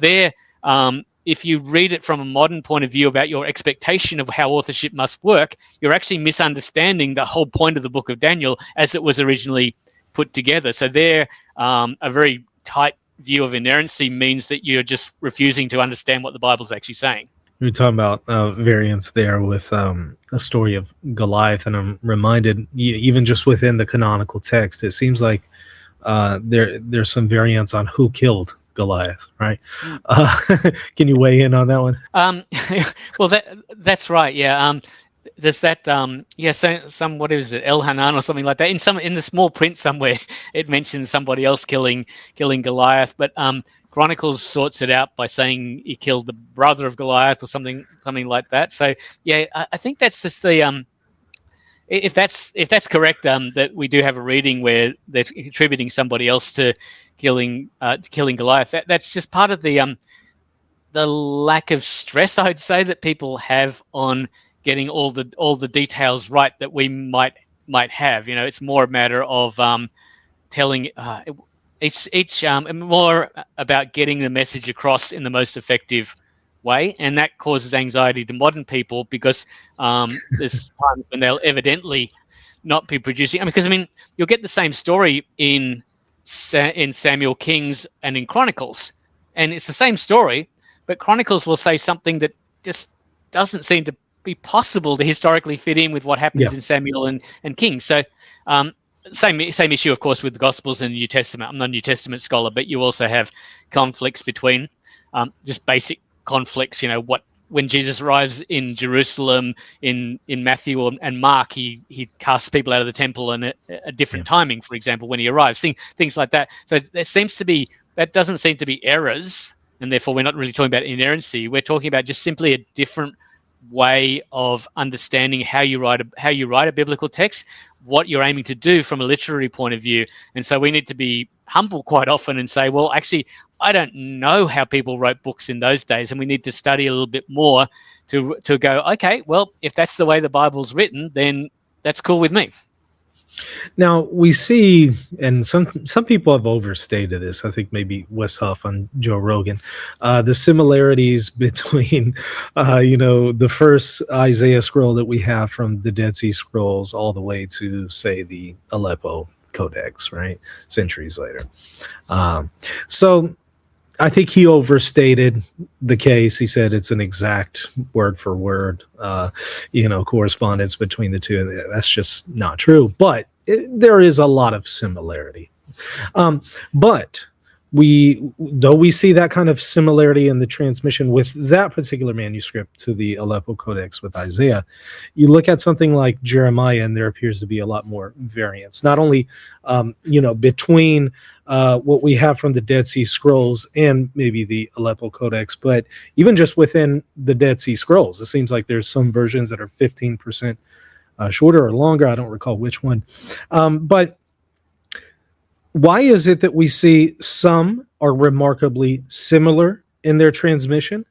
if you read it from a modern point of view about your expectation of how authorship must work, you're actually misunderstanding the whole point of the book of Daniel as it was originally put together. So a very tight view of inerrancy means that you're just refusing to understand what the Bible's actually saying. We were talking about variants there with a story of Goliath, and I'm reminded, even just within the canonical text, it seems like there's some variants on who killed Goliath, right? Can you weigh in on that one? Well, that's right. Yeah. There's that. Yeah. Some what is it? El Hanan or something like that. In the small print somewhere, it mentions somebody else killing Goliath, but Chronicles sorts it out by saying he killed the brother of Goliath or something like that. So yeah, I think that's just the if that's correct, that we do have a reading where they're attributing somebody else to killing Goliath. That's just part of the lack of stress, I'd say, that people have on getting all the details right that we might have. It's more a matter of telling each more about getting the message across in the most effective way, and that causes anxiety to modern people because there's times when they'll evidently not be producing. I mean, because you'll get the same story in Samuel Kings and in Chronicles, and it's the same story, but Chronicles will say something that just doesn't seem to be possible to historically fit in with what Yeah. happens in Samuel and Kings. So um, same issue, of course, with the Gospels and the New Testament. I'm not a New Testament scholar, but you also have conflicts between just basic conflicts. What when Jesus arrives in Jerusalem in Matthew and Mark, he casts people out of the temple and a Yeah. different timing, for example, when he arrives, things like that. So there seems to be that doesn't seem to be errors, and therefore we're not really talking about inerrancy. We're talking about just simply a different way of understanding how you write a biblical text, what you're aiming to do from a literary point of view. And so we need to be humble quite often and say, well, actually, I don't know how people wrote books in those days, and we need to study a little bit more to go, okay, well, if that's the way the Bible's written, then that's cool with me. Now we see, and some people have overstated this. I think maybe Wes Huff on Joe Rogan, the similarities between, the first Isaiah scroll that we have from the Dead Sea Scrolls all the way to, say, the Aleppo Codex, right? Centuries later. So I think he overstated the case. He said it's an exact word for word, correspondence between the two. That's just not true. But there is a lot of similarity. But though we see that kind of similarity in the transmission with that particular manuscript to the Aleppo Codex with Isaiah, you look at something like Jeremiah, and there appears to be a lot more variance. Not only, between what we have from the Dead Sea Scrolls and maybe the Aleppo Codex, but even just within the Dead Sea Scrolls, it seems like there's some versions that are 15% shorter or longer. I don't recall which one, but why is it that we see some are remarkably similar in their transmission,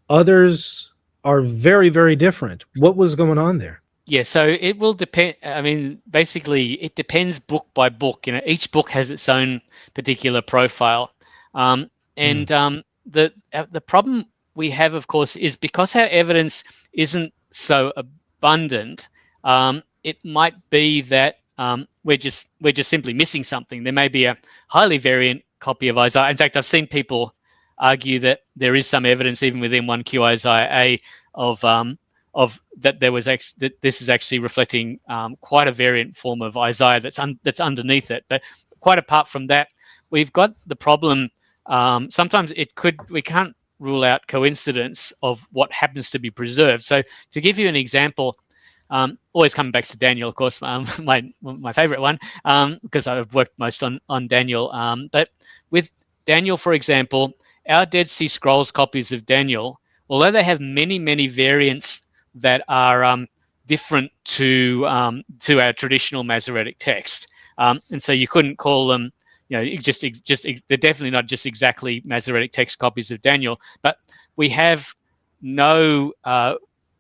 others are very, very different? What was going on there? Yeah, so it will depend. I mean, basically, it depends book by book. Each book has its own particular profile, Hmm. and the problem we have, of course, is because our evidence isn't so abundant. It might be that we're just simply missing something. There may be a highly variant copy of Isaiah. In fact, I've seen people argue that there is some evidence even within 1Q Isaiah A of that there was actually that this is actually reflecting quite a variant form of Isaiah that's underneath it. But quite apart from that, we've got the problem. Sometimes we can't rule out coincidence of what happens to be preserved. So to give you an example, always coming back to Daniel, of course, my favorite one, because I've worked most on Daniel. But with Daniel, for example, our Dead Sea Scrolls copies of Daniel, although they have many variants that are different to our traditional Masoretic text, and so you couldn't call them. Just they're definitely not just exactly Masoretic text copies of Daniel, but we have no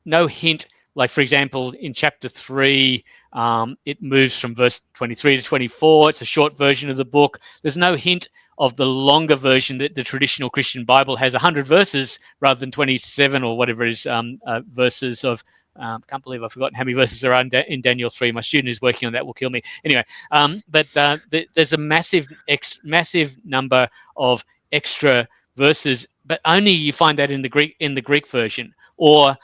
no hint. Like, for example, in chapter 3, it moves from verse 23 to 24. It's a short version of the book. There's no hint of the longer version that the traditional Christian Bible has 100 verses rather than 27 or whatever it is verses of. I can't believe I've forgotten how many verses there are in Daniel 3. My student who's working on that will kill me. Anyway, but there's a massive number of extra verses, but only you find that in the Greek version. Or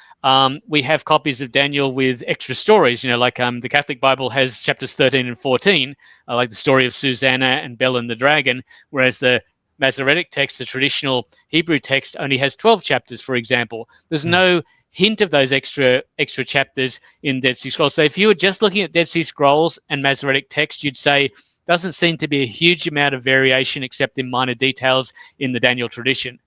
we have copies of Daniel with extra stories, like the Catholic Bible has chapters 13 and 14, like the story of Susanna and Bel and the dragon, whereas the Masoretic text, the traditional Hebrew text, only has 12 chapters, for example. There's no hint of those extra chapters in Dead Sea Scrolls. So if you were just looking at Dead Sea Scrolls and Masoretic text, you'd say doesn't seem to be a huge amount of variation except in minor details in the Daniel tradition.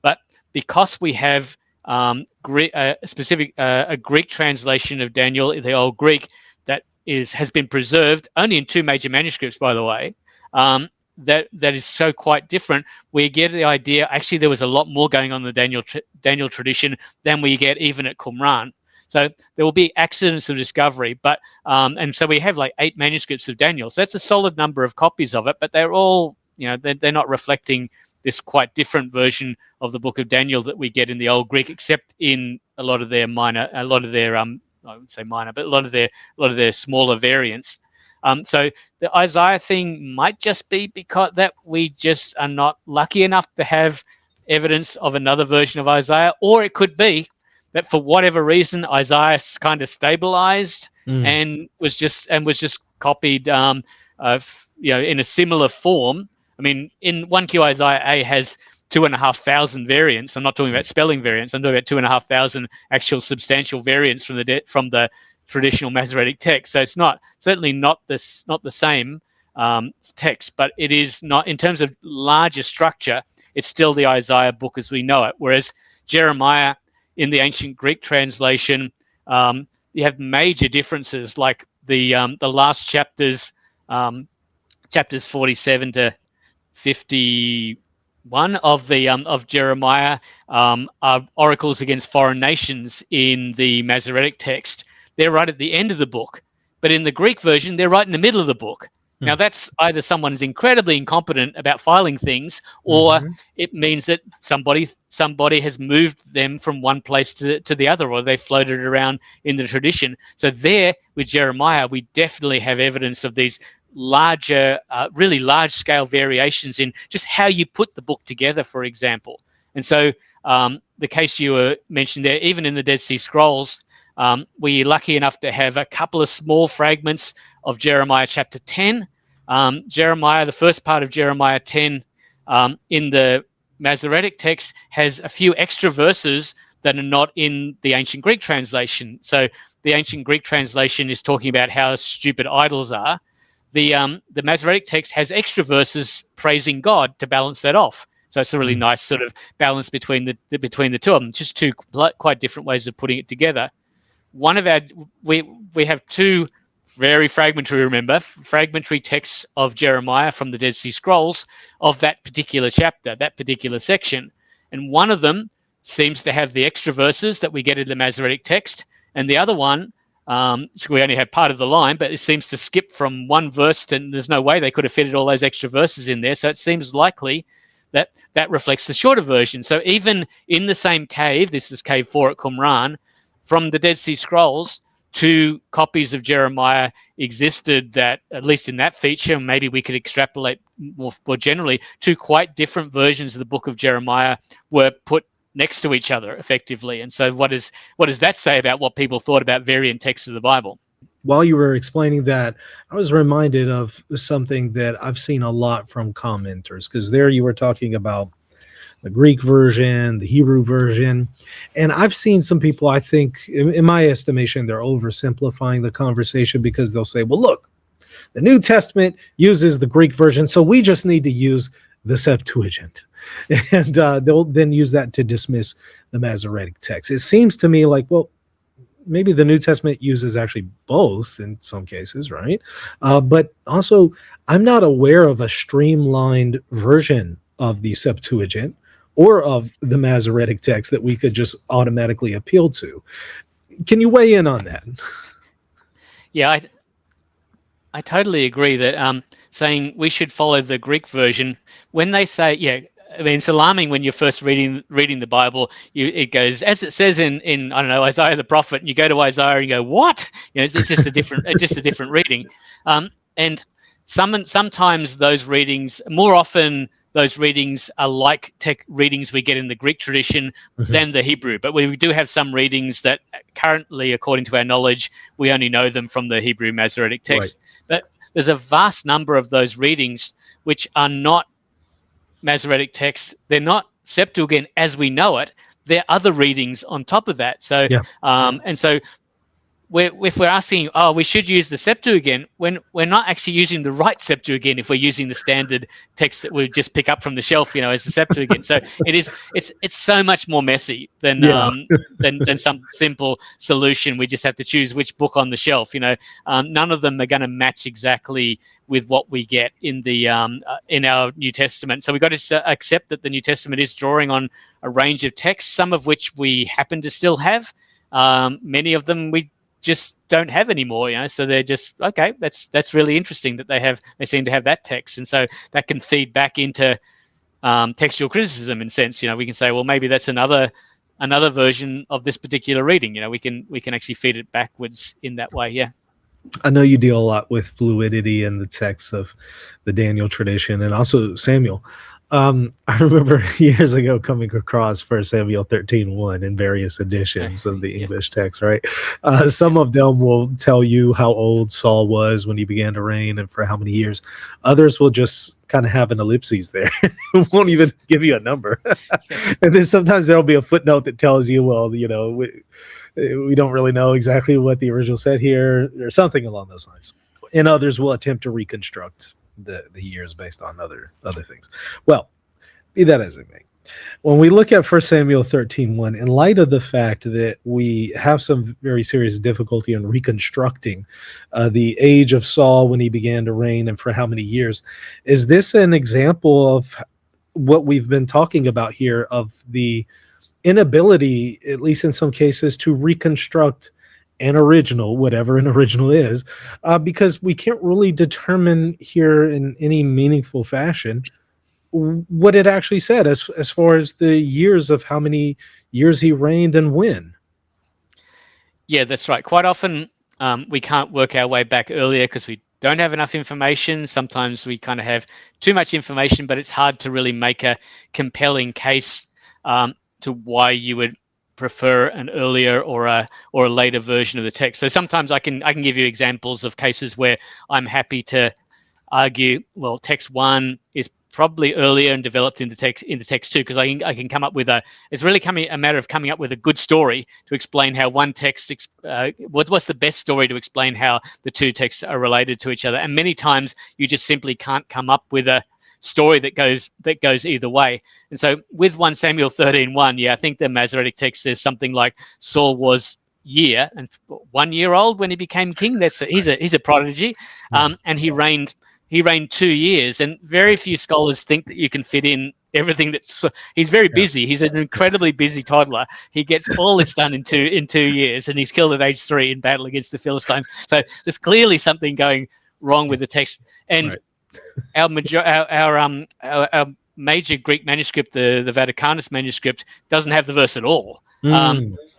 But because we have a Greek translation of Daniel, the Old Greek, that has been preserved only in two major manuscripts, by the way. That is so quite different. We get the idea. Actually, there was a lot more going on in the Daniel tradition than we get even at Qumran. So there will be accidents of discovery, and so we have like 8 manuscripts of Daniel. So that's a solid number of copies of it, but they're all they're not reflecting this quite different version of the book of Daniel that we get in the Old Greek, except in a lot of their I wouldn't say minor, but a lot of their smaller variants. So the Isaiah thing might just be because that we just are not lucky enough to have evidence of another version of Isaiah, or it could be that for whatever reason Isaiah kind of stabilized Mm. and was just copied, in a similar form. I mean, in 1Q Isaiah A has 2,500 variants. I'm not talking about spelling variants. I'm talking about 2,500 actual substantial variants from the traditional Masoretic text. So it's certainly not the same text, but it is not, in terms of larger structure, it's still the Isaiah book as we know it. Whereas Jeremiah in the ancient Greek translation, you have major differences, like the last chapters, chapters 47 to 51 of Jeremiah, are oracles against foreign nations in the Masoretic text. They're right at the end of the book, but in the Greek version, they're right in the middle of the book. Now, that's either someone's incredibly incompetent about filing things, or Mm-hmm. it means that somebody has moved them from one place to the other, or they floated around in the tradition. So there, with Jeremiah, we definitely have evidence of these larger, really large-scale variations in just how you put the book together, for example. And so the case you were mentioned there, even in the Dead Sea Scrolls, we're lucky enough to have a couple of small fragments of Jeremiah chapter 10. Jeremiah, the first part of Jeremiah 10 in the Masoretic text, has a few extra verses that are not in the ancient Greek translation. So the ancient Greek translation is talking about how stupid idols are. The Masoretic text has extra verses praising God to balance that off. So it's a really nice sort of balance between the two of them. Just two quite different ways of putting it together. One of our we have two very fragmentary texts of Jeremiah from the Dead Sea Scrolls of that particular chapter, that particular section, and one of them seems to have the extra verses that we get in the Masoretic text, and the other one, so we only have part of the line, but it seems to skip from one verse, and there's no way they could have fitted all those extra verses in there. So it seems likely that reflects the shorter version. So even in the same cave, this is cave 4 at Qumran, from the Dead Sea Scrolls, two copies of Jeremiah existed that, at least in that feature, maybe we could extrapolate more generally, two quite different versions of the book of Jeremiah were put next to each other effectively. And so what does that say about what people thought about variant texts of the Bible? While you were explaining that, I was reminded of something that I've seen a lot from commenters, because there you were talking about the Greek version, the Hebrew version. And I've seen some people, I think, in my estimation, they're oversimplifying the conversation, because they'll say, well, look, the New Testament uses the Greek version, so we just need to use the Septuagint. And they'll then use that to dismiss the Masoretic text. It seems to me like, well, maybe the New Testament uses actually both in some cases, right? But also, I'm not aware of a streamlined version of the Septuagint or of the Masoretic text that we could just automatically appeal to. Can you weigh in on that? Yeah, I totally agree that saying we should follow the Greek version, when they say, yeah, I mean, it's alarming when you're first reading the Bible. It goes, as it says in I don't know, Isaiah the prophet, and you go to Isaiah and you go, what? It's just a different reading. And sometimes those readings, more often those readings are like readings we get in the Greek tradition than the Hebrew. But we do have some readings that currently, according to our knowledge, we only know them from the Hebrew Masoretic text. Right. But there's a vast number of those readings which are not Masoretic texts. They're not Septuagint as we know it. They're other readings on top of that. So, yeah. And so if we're asking, we should use the Septuagint, when we're not actually using the right Septuagint if we're using the standard text that we just pick up from the shelf, as the Septuagint. So it's so much more messy than than some simple solution. We just have to choose which book on the shelf. None of them are going to match exactly with what we get in the in our New Testament. So we've got to accept that the New Testament is drawing on a range of texts, some of which we happen to still have. Many of them we just don't have anymore, so they're just, okay, that's really interesting that they seem to have that text, and so that can feed back into textual criticism in a sense. We can say, well, maybe that's another version of this particular reading. We can actually feed it backwards in that way. Yeah. I know you deal a lot with fluidity in the texts of the Daniel tradition and also Samuel. I remember years ago coming across 1 Samuel 13:1 in various editions of the English text, right? Some of them will tell you how old Saul was when he began to reign and for how many years. Others will just kind of have an ellipses there. It won't even give you a number. And then sometimes there'll be a footnote that tells you, well, we don't really know exactly what the original said here or something along those lines. And others will attempt to reconstruct the years based on other things. Well, be that as it may, when we look at 1 Samuel 13:1, in light of the fact that we have some very serious difficulty in reconstructing the age of Saul when he began to reign and for how many years, is this an example of what we've been talking about here, of the inability, at least in some cases, to reconstruct an original, whatever an original is, because we can't really determine here in any meaningful fashion what it actually said as far as the years of how many years he reigned and when. Yeah, that's right. Quite often we can't work our way back earlier because we don't have enough information. Sometimes we kind of have too much information, but it's hard to really make a compelling case to why you would prefer an earlier or a later version of the text. So sometimes I can give you examples of cases where I'm happy to argue, well, text 1 is probably earlier and developed into text 2, because I can come up with it's really a matter of coming up with a good story to explain how one text what's the best story to explain how the two texts are related to each other. And many times you just simply can't come up with a story that goes either way. And so with 1 Samuel 13:1, yeah, I think the Masoretic text says something like Saul was 1 year old when he became king. He's a prodigy, and he reigned 2 years, and very few scholars think that you can fit in everything. He's very busy. He's an incredibly busy toddler. He gets all this done in 2 years, and he's killed at age 3 in battle against the Philistines. So there's clearly something going wrong with the text. And our major Greek manuscript, the Vaticanus manuscript, doesn't have the verse at all.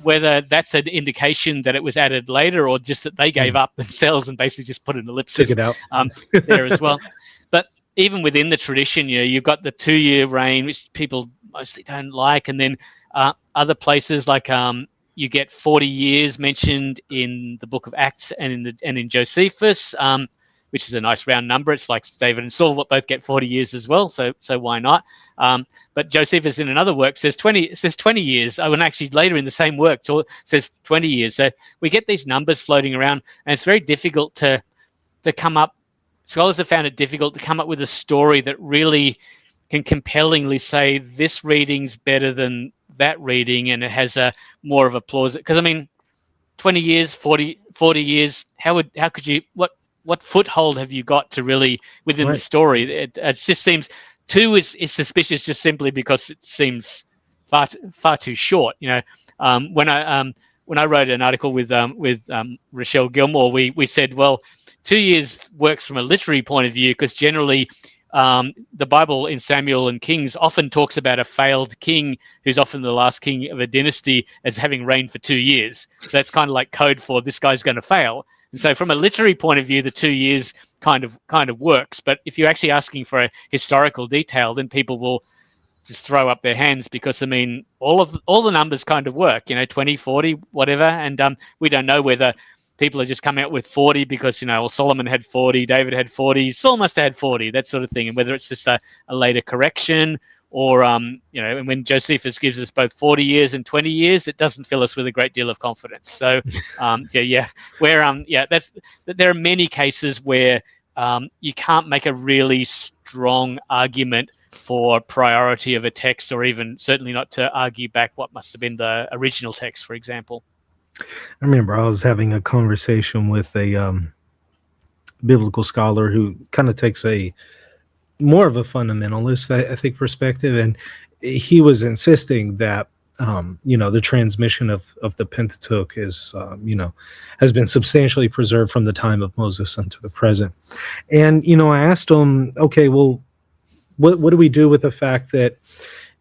Whether that's an indication that it was added later or just that they gave up themselves and basically just put an ellipsis Took it out. There as well. But even within the tradition, you've got the 2-year reign, which people mostly don't like, and then other places like you get 40 years mentioned in the Book of Acts and in Josephus, which is a nice round number. It's like David and Saul both get 40 years as well, so why not? But Josephus in another work says 20 years. And actually later in the same work says 20 years. So we get these numbers floating around, and it's very difficult to come up. Scholars have found it difficult to come up with a story that really can compellingly say this reading's better than that reading, and it has a more of a plausible. Because I mean, 20 years, 40 years. How could you? What foothold have you got to really within the story? It just seems 2 is suspicious just simply because it seems far too short. When I wrote an article with Rochelle Gilmore, we said, well, 2 years works from a literary point of view because generally the Bible in Samuel and Kings often talks about a failed king who's often the last king of a dynasty as having reigned for 2 years. That's kind of like code for this guy's going to fail. And so from a literary point of view, the 2 years kind of works. But if you're actually asking for a historical detail, then people will just throw up their hands because, I mean, all the numbers kind of work, 20, 40, whatever. And we don't know whether people are just coming out with 40 because, well, Solomon had 40, David had 40, Saul must have had 40, that sort of thing. And whether it's just a later correction or, and when Josephus gives us both 40 years and 20 years, it doesn't fill us with a great deal of confidence. So, there are many cases where you can't make a really strong argument for priority of a text, or even certainly not to argue back what must have been the original text, for example. I remember I was having a conversation with a biblical scholar who kind of takes a more of a fundamentalist, I think, perspective, and he was insisting that the transmission of the Pentateuch is, has been substantially preserved from the time of Moses unto the present. And, I asked him, okay, well, what do we do with the fact that,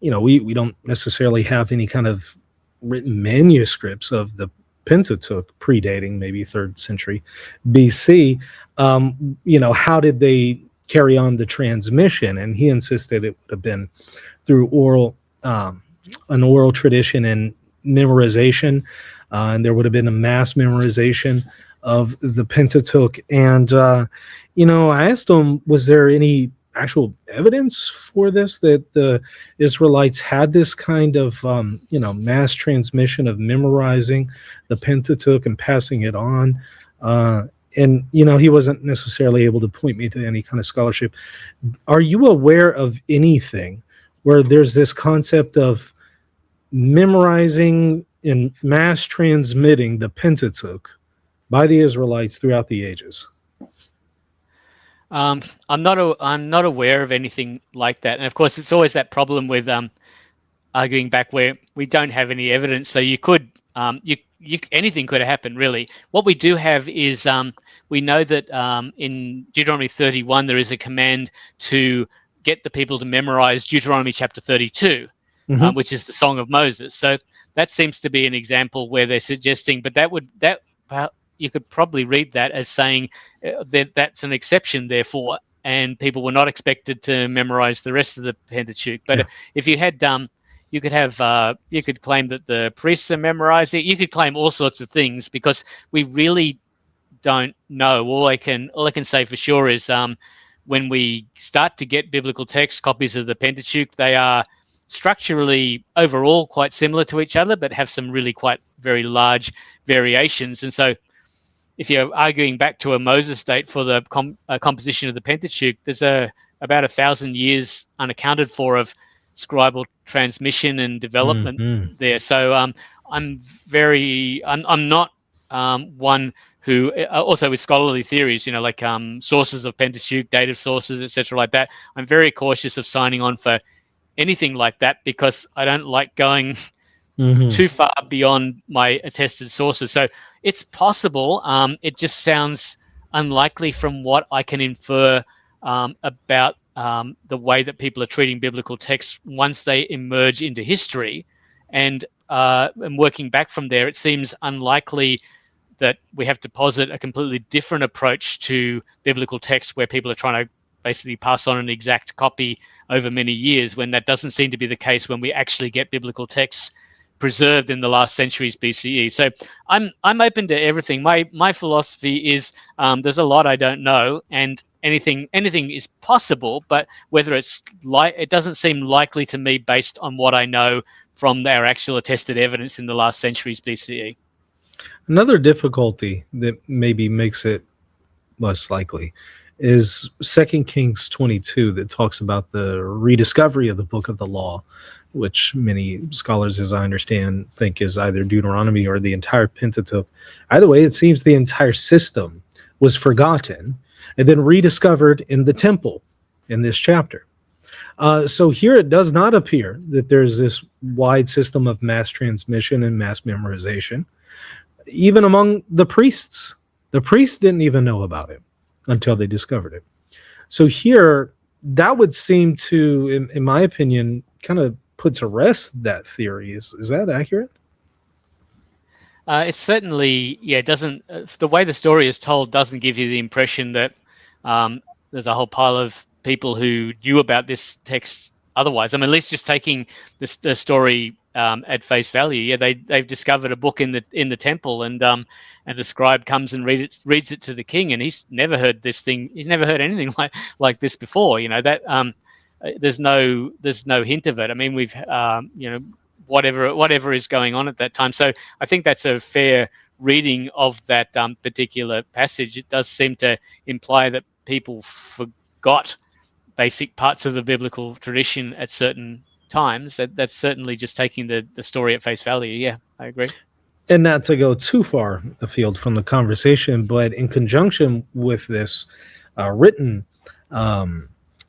we don't necessarily have any kind of written manuscripts of the Pentateuch predating maybe 3rd century BC? How did they carry on the transmission? And he insisted it would have been through an oral tradition and memorization, and there would have been a mass memorization of the Pentateuch. And I asked him, was there any actual evidence for this, that the Israelites had this kind of mass transmission of memorizing the Pentateuch and passing it on? And he wasn't necessarily able to point me to any kind of scholarship. Are you aware of anything where there's this concept of memorizing and mass transmitting the Pentateuch by the Israelites throughout the ages? I'm not aware of anything like that, and of course, it's always that problem with arguing back where we don't have any evidence. So you could anything could have happened, really. What we do have is we know that in Deuteronomy 31 there is a command to get the people to memorize Deuteronomy chapter 32, which is the Song of Moses. So that seems to be an example where they're suggesting, but you could probably read that as saying that that's an exception, therefore, and people were not expected to memorize the rest of the Pentateuch. But if you had you could claim that the priests are memorizing. You could claim all sorts of things, because we really don't know. All I can say for sure is when we start to get biblical text copies of the Pentateuch, they are structurally overall quite similar to each other, but have some really quite very large variations. And so if you're arguing back to a Moses date for the composition of the Pentateuch, there's about 1,000 years unaccounted for of scribal transmission and development there. So I'm not one who, also with scholarly theories, like sources of Pentateuch, dative sources, etc., like that. I'm very cautious of signing on for anything like that, because I don't like going too far beyond my attested sources. So it's possible. It just sounds unlikely from what I can infer about the way that people are treating biblical texts once they emerge into history. And working back from there, it seems unlikely that we have to posit a completely different approach to biblical text where people are trying to basically pass on an exact copy over many years, when that doesn't seem to be the case when we actually get biblical texts preserved in the last centuries BCE. So I'm open to everything. My philosophy is there's a lot I don't know, and anything is possible, but whether it doesn't seem likely to me based on what I know from their actual attested evidence in the last centuries BCE. Another difficulty that maybe makes it less likely is 2 Kings 22, that talks about the rediscovery of the book of the law, which many scholars, as I understand, think is either Deuteronomy or the entire Pentateuch. Either way, it seems the entire system was forgotten and then rediscovered in the temple in this chapter. So here it does not appear that there's this wide system of mass transmission and mass memorization, even among the priests. The priests didn't even know about it until they discovered it. So here, that would seem to, in my opinion, kind of put to rest that theory. Is that accurate? It certainly, it doesn't. The way the story is told doesn't give you the impression that there's a whole pile of people who knew about this text otherwise. I mean, at least just taking the story at face value, they've discovered a book in the temple, and the scribe comes and reads it to the king, and he's never heard this thing. He's never heard anything like this before. That there's no hint of it. I mean, we've whatever is going on at that time. So I think that's a fair reading of that particular passage. It does seem to imply that people forgot basic parts of the biblical tradition at certain times. That's certainly just taking the story at face value. Yeah, I agree. And not to go too far afield from the conversation, but in conjunction with this written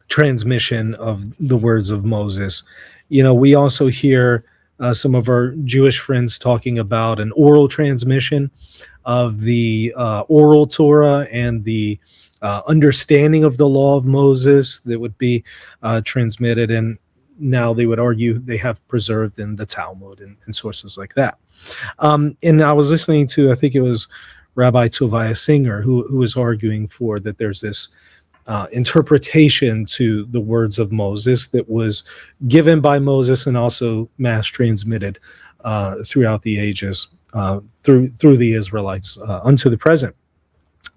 transmission of the words of Moses, we also hear some of our Jewish friends talking about an oral transmission of the oral Torah and the understanding of the law of Moses that would be transmitted. And now they would argue they have preserved in the Talmud and sources like that. And I was listening to, I think it was Rabbi Tovia Singer, who was arguing for that there's this interpretation to the words of Moses that was given by Moses and also mass transmitted throughout the ages through the Israelites unto the present,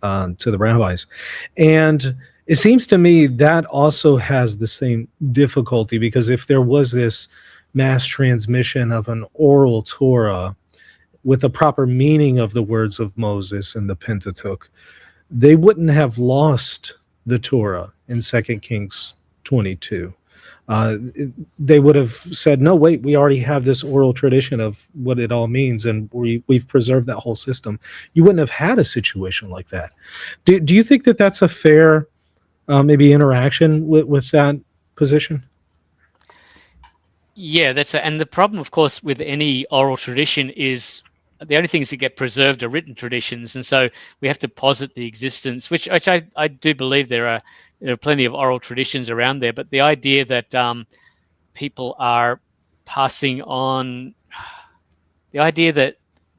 to the rabbis. And it seems to me that also has the same difficulty, because if there was this mass transmission of an oral Torah with a proper meaning of the words of Moses and the Pentateuch, they wouldn't have lost the Torah in 2 Kings 22. They would have said, no, wait, we already have this oral tradition of what it all means, and we've preserved that whole system. You wouldn't have had a situation like that. Do you think that that's a fair maybe interaction with that position? Yeah, and the problem, of course, with any oral tradition is the only things that get preserved are written traditions, and so we have to posit the existence, which I do believe there are plenty of oral traditions around there, but the idea that people are passing on, the idea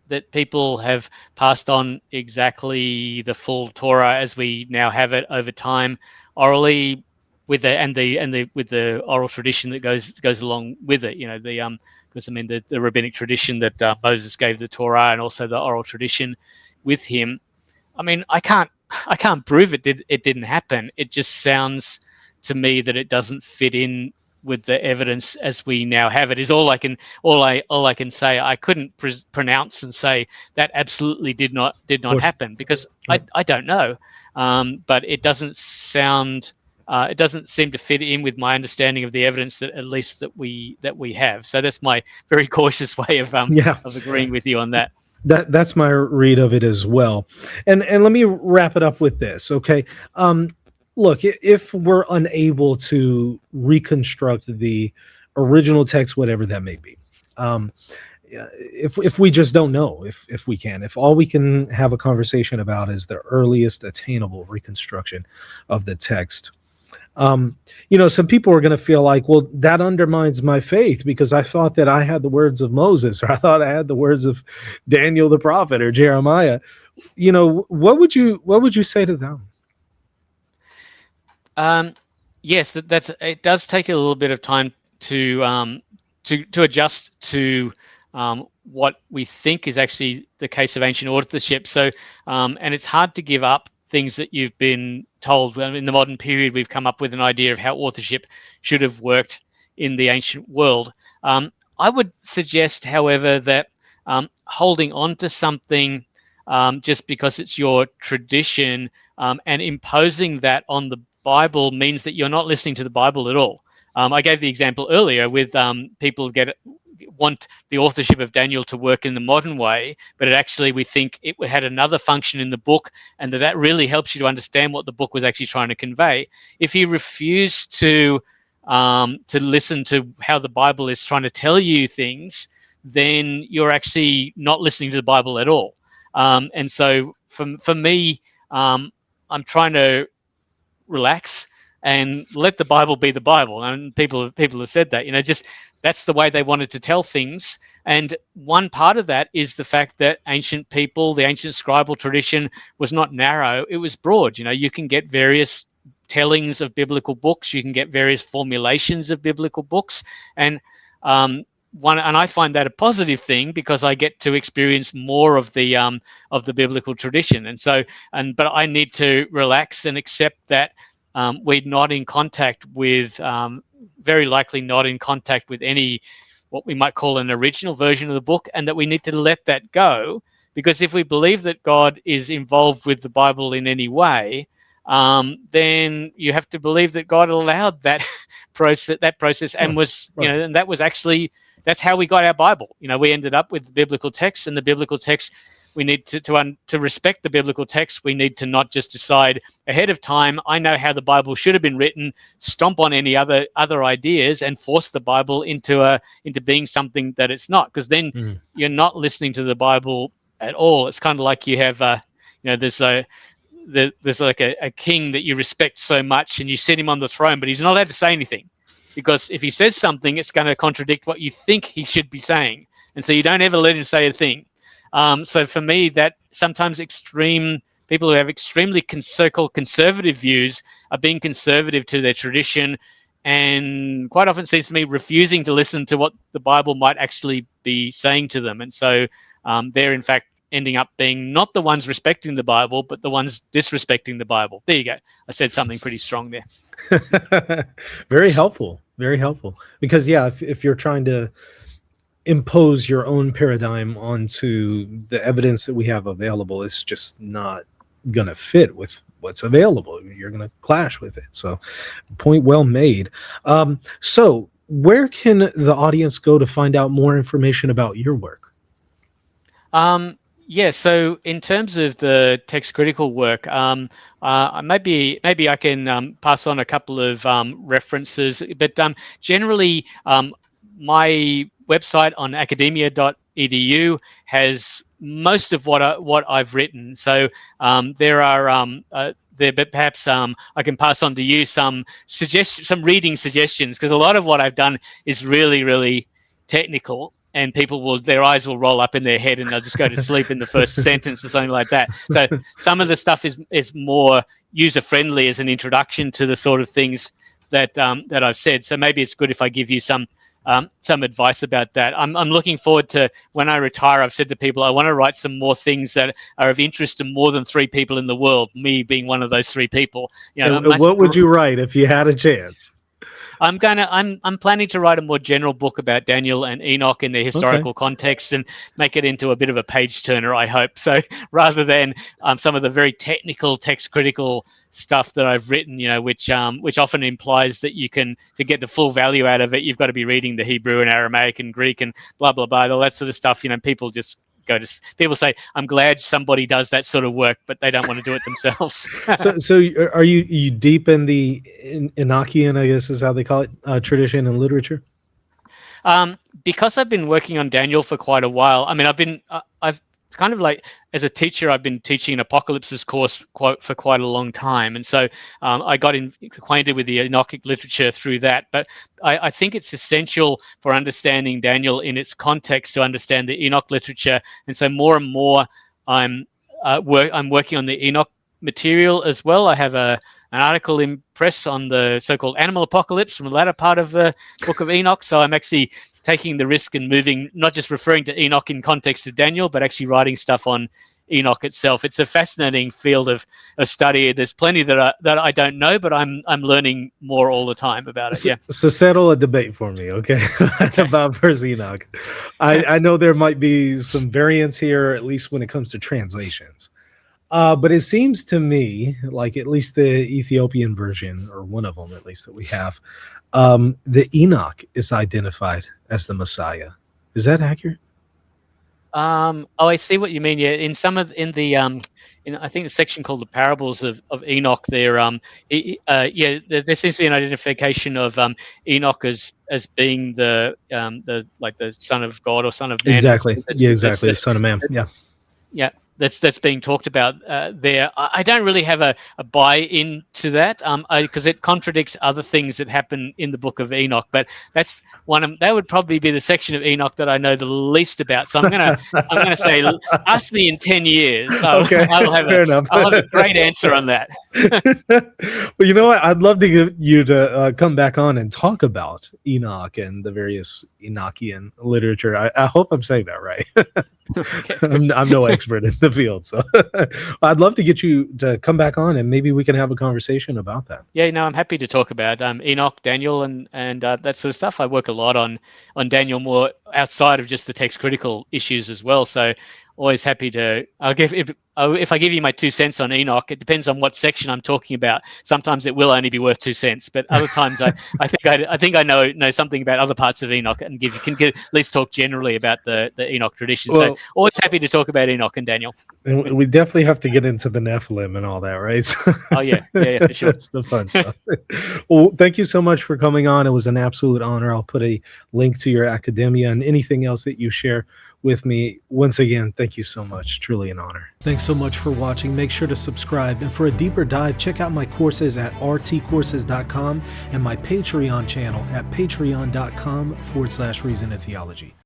that people have passed on exactly the full Torah as we now have it over time orally, with the with the oral tradition that goes along with it. You know, because I mean the rabbinic tradition that Moses gave the Torah, and also the oral tradition with him. I mean, I can't prove it didn't happen. It just sounds to me that it doesn't fit in with the evidence as we now have it. Is all I can say. I couldn't pronounce and say that absolutely did not Of course. happen, because Right. I don't know. But it doesn't sound. It doesn't seem to fit in with my understanding of the evidence that at least that we have. So that's my very cautious way Yeah. of agreeing with you on that. That's my read of it as well. And let me wrap it up with this, okay? Look, if we're unable to reconstruct the original text, whatever that may be, if we just don't know if all we can have a conversation about is the earliest attainable reconstruction of the text, some people are going to feel like, well, that undermines my faith because I thought that I had the words of Moses, or I thought I had the words of Daniel the prophet or Jeremiah. What would you say to them? Yes, that's it. Does take a little bit of time to adjust to what we think is actually the case of ancient authorship. So, and it's hard to give up things that you've been told. In the modern period, we've come up with an idea of how authorship should have worked in the ancient world. I would suggest, however, that holding on to something just because it's your tradition and imposing that on the Bible means that you're not listening to the Bible at all. I gave the example earlier with people want the authorship of Daniel to work in the modern way, but we think it had another function in the book, and that really helps you to understand what the book was actually trying to convey. If you refuse to listen to how the Bible is trying to tell you things, then you're actually not listening to the Bible at all. And so for me, I'm trying to relax and let the Bible be the Bible. And people have said that, just that's the way they wanted to tell things. And one part of that is the fact that ancient people, the ancient scribal tradition, was not narrow, it was broad. You can get various tellings of biblical books, you can get various formulations of biblical books, and and I find that a positive thing because I get to experience more of the biblical tradition. And so, but I need to relax and accept that we're not in contact with, very likely not in contact with any what we might call an original version of the book, and that we need to let that go, because if we believe that God is involved with the Bible in any way, then you have to believe that God allowed that process and Right, was, right. and that was actually, that's how we got our Bible. We ended up with the biblical text, and the biblical text we need to respect the biblical text. We need to not just decide ahead of time, I know how the Bible should have been written, stomp on any other ideas, and force the Bible into being something that it's not, because then Mm. you're not listening to the Bible at all. It's kind of like you have there's like a king that you respect so much, and you set him on the throne, but he's not allowed to say anything, because if he says something, it's going to contradict what you think he should be saying, and so you don't ever let him say a thing. So for me, that sometimes people who have extremely so-called conservative views are being conservative to their tradition, and quite often it seems to me refusing to listen to what the Bible might actually be saying to them, and so they're in fact ending up being not the ones respecting the Bible, but the ones disrespecting the Bible. There you go. I said something pretty strong there. Very helpful. Very helpful. Because yeah, if you're trying to impose your own paradigm onto the evidence that we have available, it's just not going to fit with what's available. You're going to clash with it. So, point well made. So, where can the audience go to find out more information about your work? Yeah, so in terms of the text critical work, maybe I can pass on a couple of references, but generally my website on academia.edu has most of what I've written. So there are there, but perhaps I can pass on to you some reading suggestions, because a lot of what I've done is really, really technical, and their eyes will roll up in their head and they'll just go to sleep in the first sentence or something like that. So some of the stuff is more user friendly as an introduction to the sort of things that I've said. So maybe it's good if I give you some advice about that. I'm looking forward to when I retire. I've said to people, I want to write some more things that are of interest to more than 3 people in the world, me being one of those 3 people. What would you write if you had a chance? I'm planning to write a more general book about Daniel and Enoch in their historical context, and make it into a bit of a page turner, I hope. So rather than some of the very technical text critical stuff that I've written, which often implies that to get the full value out of it, you've got to be reading the Hebrew and Aramaic and Greek and blah blah blah, all that sort of stuff. People say, I'm glad somebody does that sort of work, but they don't want to do it themselves. So are you deep in the Enochian, I guess is how they call it, tradition and literature? Because I've been working on Daniel for quite a while. I mean, I've kind of like, as a teacher, I've been teaching an apocalypses course for quite a long time, and so I got acquainted with the Enochic literature through that. But I think it's essential for understanding Daniel in its context to understand the Enoch literature, and so more and more I'm working on the Enoch material as well. I have an article in press on the so-called animal apocalypse from the latter part of the book of Enoch. So I'm actually taking the risk and moving, not just referring to Enoch in context of Daniel, but actually writing stuff on Enoch itself. It's a fascinating field of study. There's plenty that I don't know, but I'm learning more all the time about it. So settle a debate for me, okay? About first Enoch. I know there might be some variance here, at least when it comes to translations. But it seems to me like at least the Ethiopian version, or one of them at least that we have, the Enoch is identified as the Messiah. Is that accurate? I see what you mean. Yeah, in I think the section called the parables of Enoch, there seems to be an identification of Enoch as being the son of God or son of man. Exactly. Exactly. The son of man. Yeah, that's being talked about there. I don't really have a buy-in to that because it contradicts other things that happen in the book of Enoch. But that would probably be the section of Enoch that I know the least about. So I'm gonna say, ask me in 10 years. Okay, I'll have a great answer on that. Well, you know what? I'd love to get you to come back on and talk about Enoch and the various Enochian literature. I hope I'm saying that right. Okay. I'm no expert in the field, so I'd love to get you to come back on and maybe we can have a conversation about that. Yeah, no, I'm happy to talk about Enoch, Daniel, and that sort of stuff. I work a lot on Daniel more outside of just the text critical issues as well. So always happy to. I'll give if I give you my 2 cents on Enoch, it depends on what section I'm talking about. Sometimes it will only be worth 2 cents, but other times I think I know something about other parts of Enoch and at least talk generally about the Enoch tradition. So Well, always happy to talk about Enoch and Daniel. and we definitely have to get into the Nephilim and all that, right? Oh yeah, for sure. That's the fun stuff. Well, thank you so much for coming on. It was an absolute honor. I'll put a link to your academia and anything else that you share with me. Once again, thank you so much. Truly an honor. Thanks so much for watching. Make sure to subscribe. And for a deeper dive, check out my courses at rtcourses.com and my Patreon channel at patreon.com/reason and theology.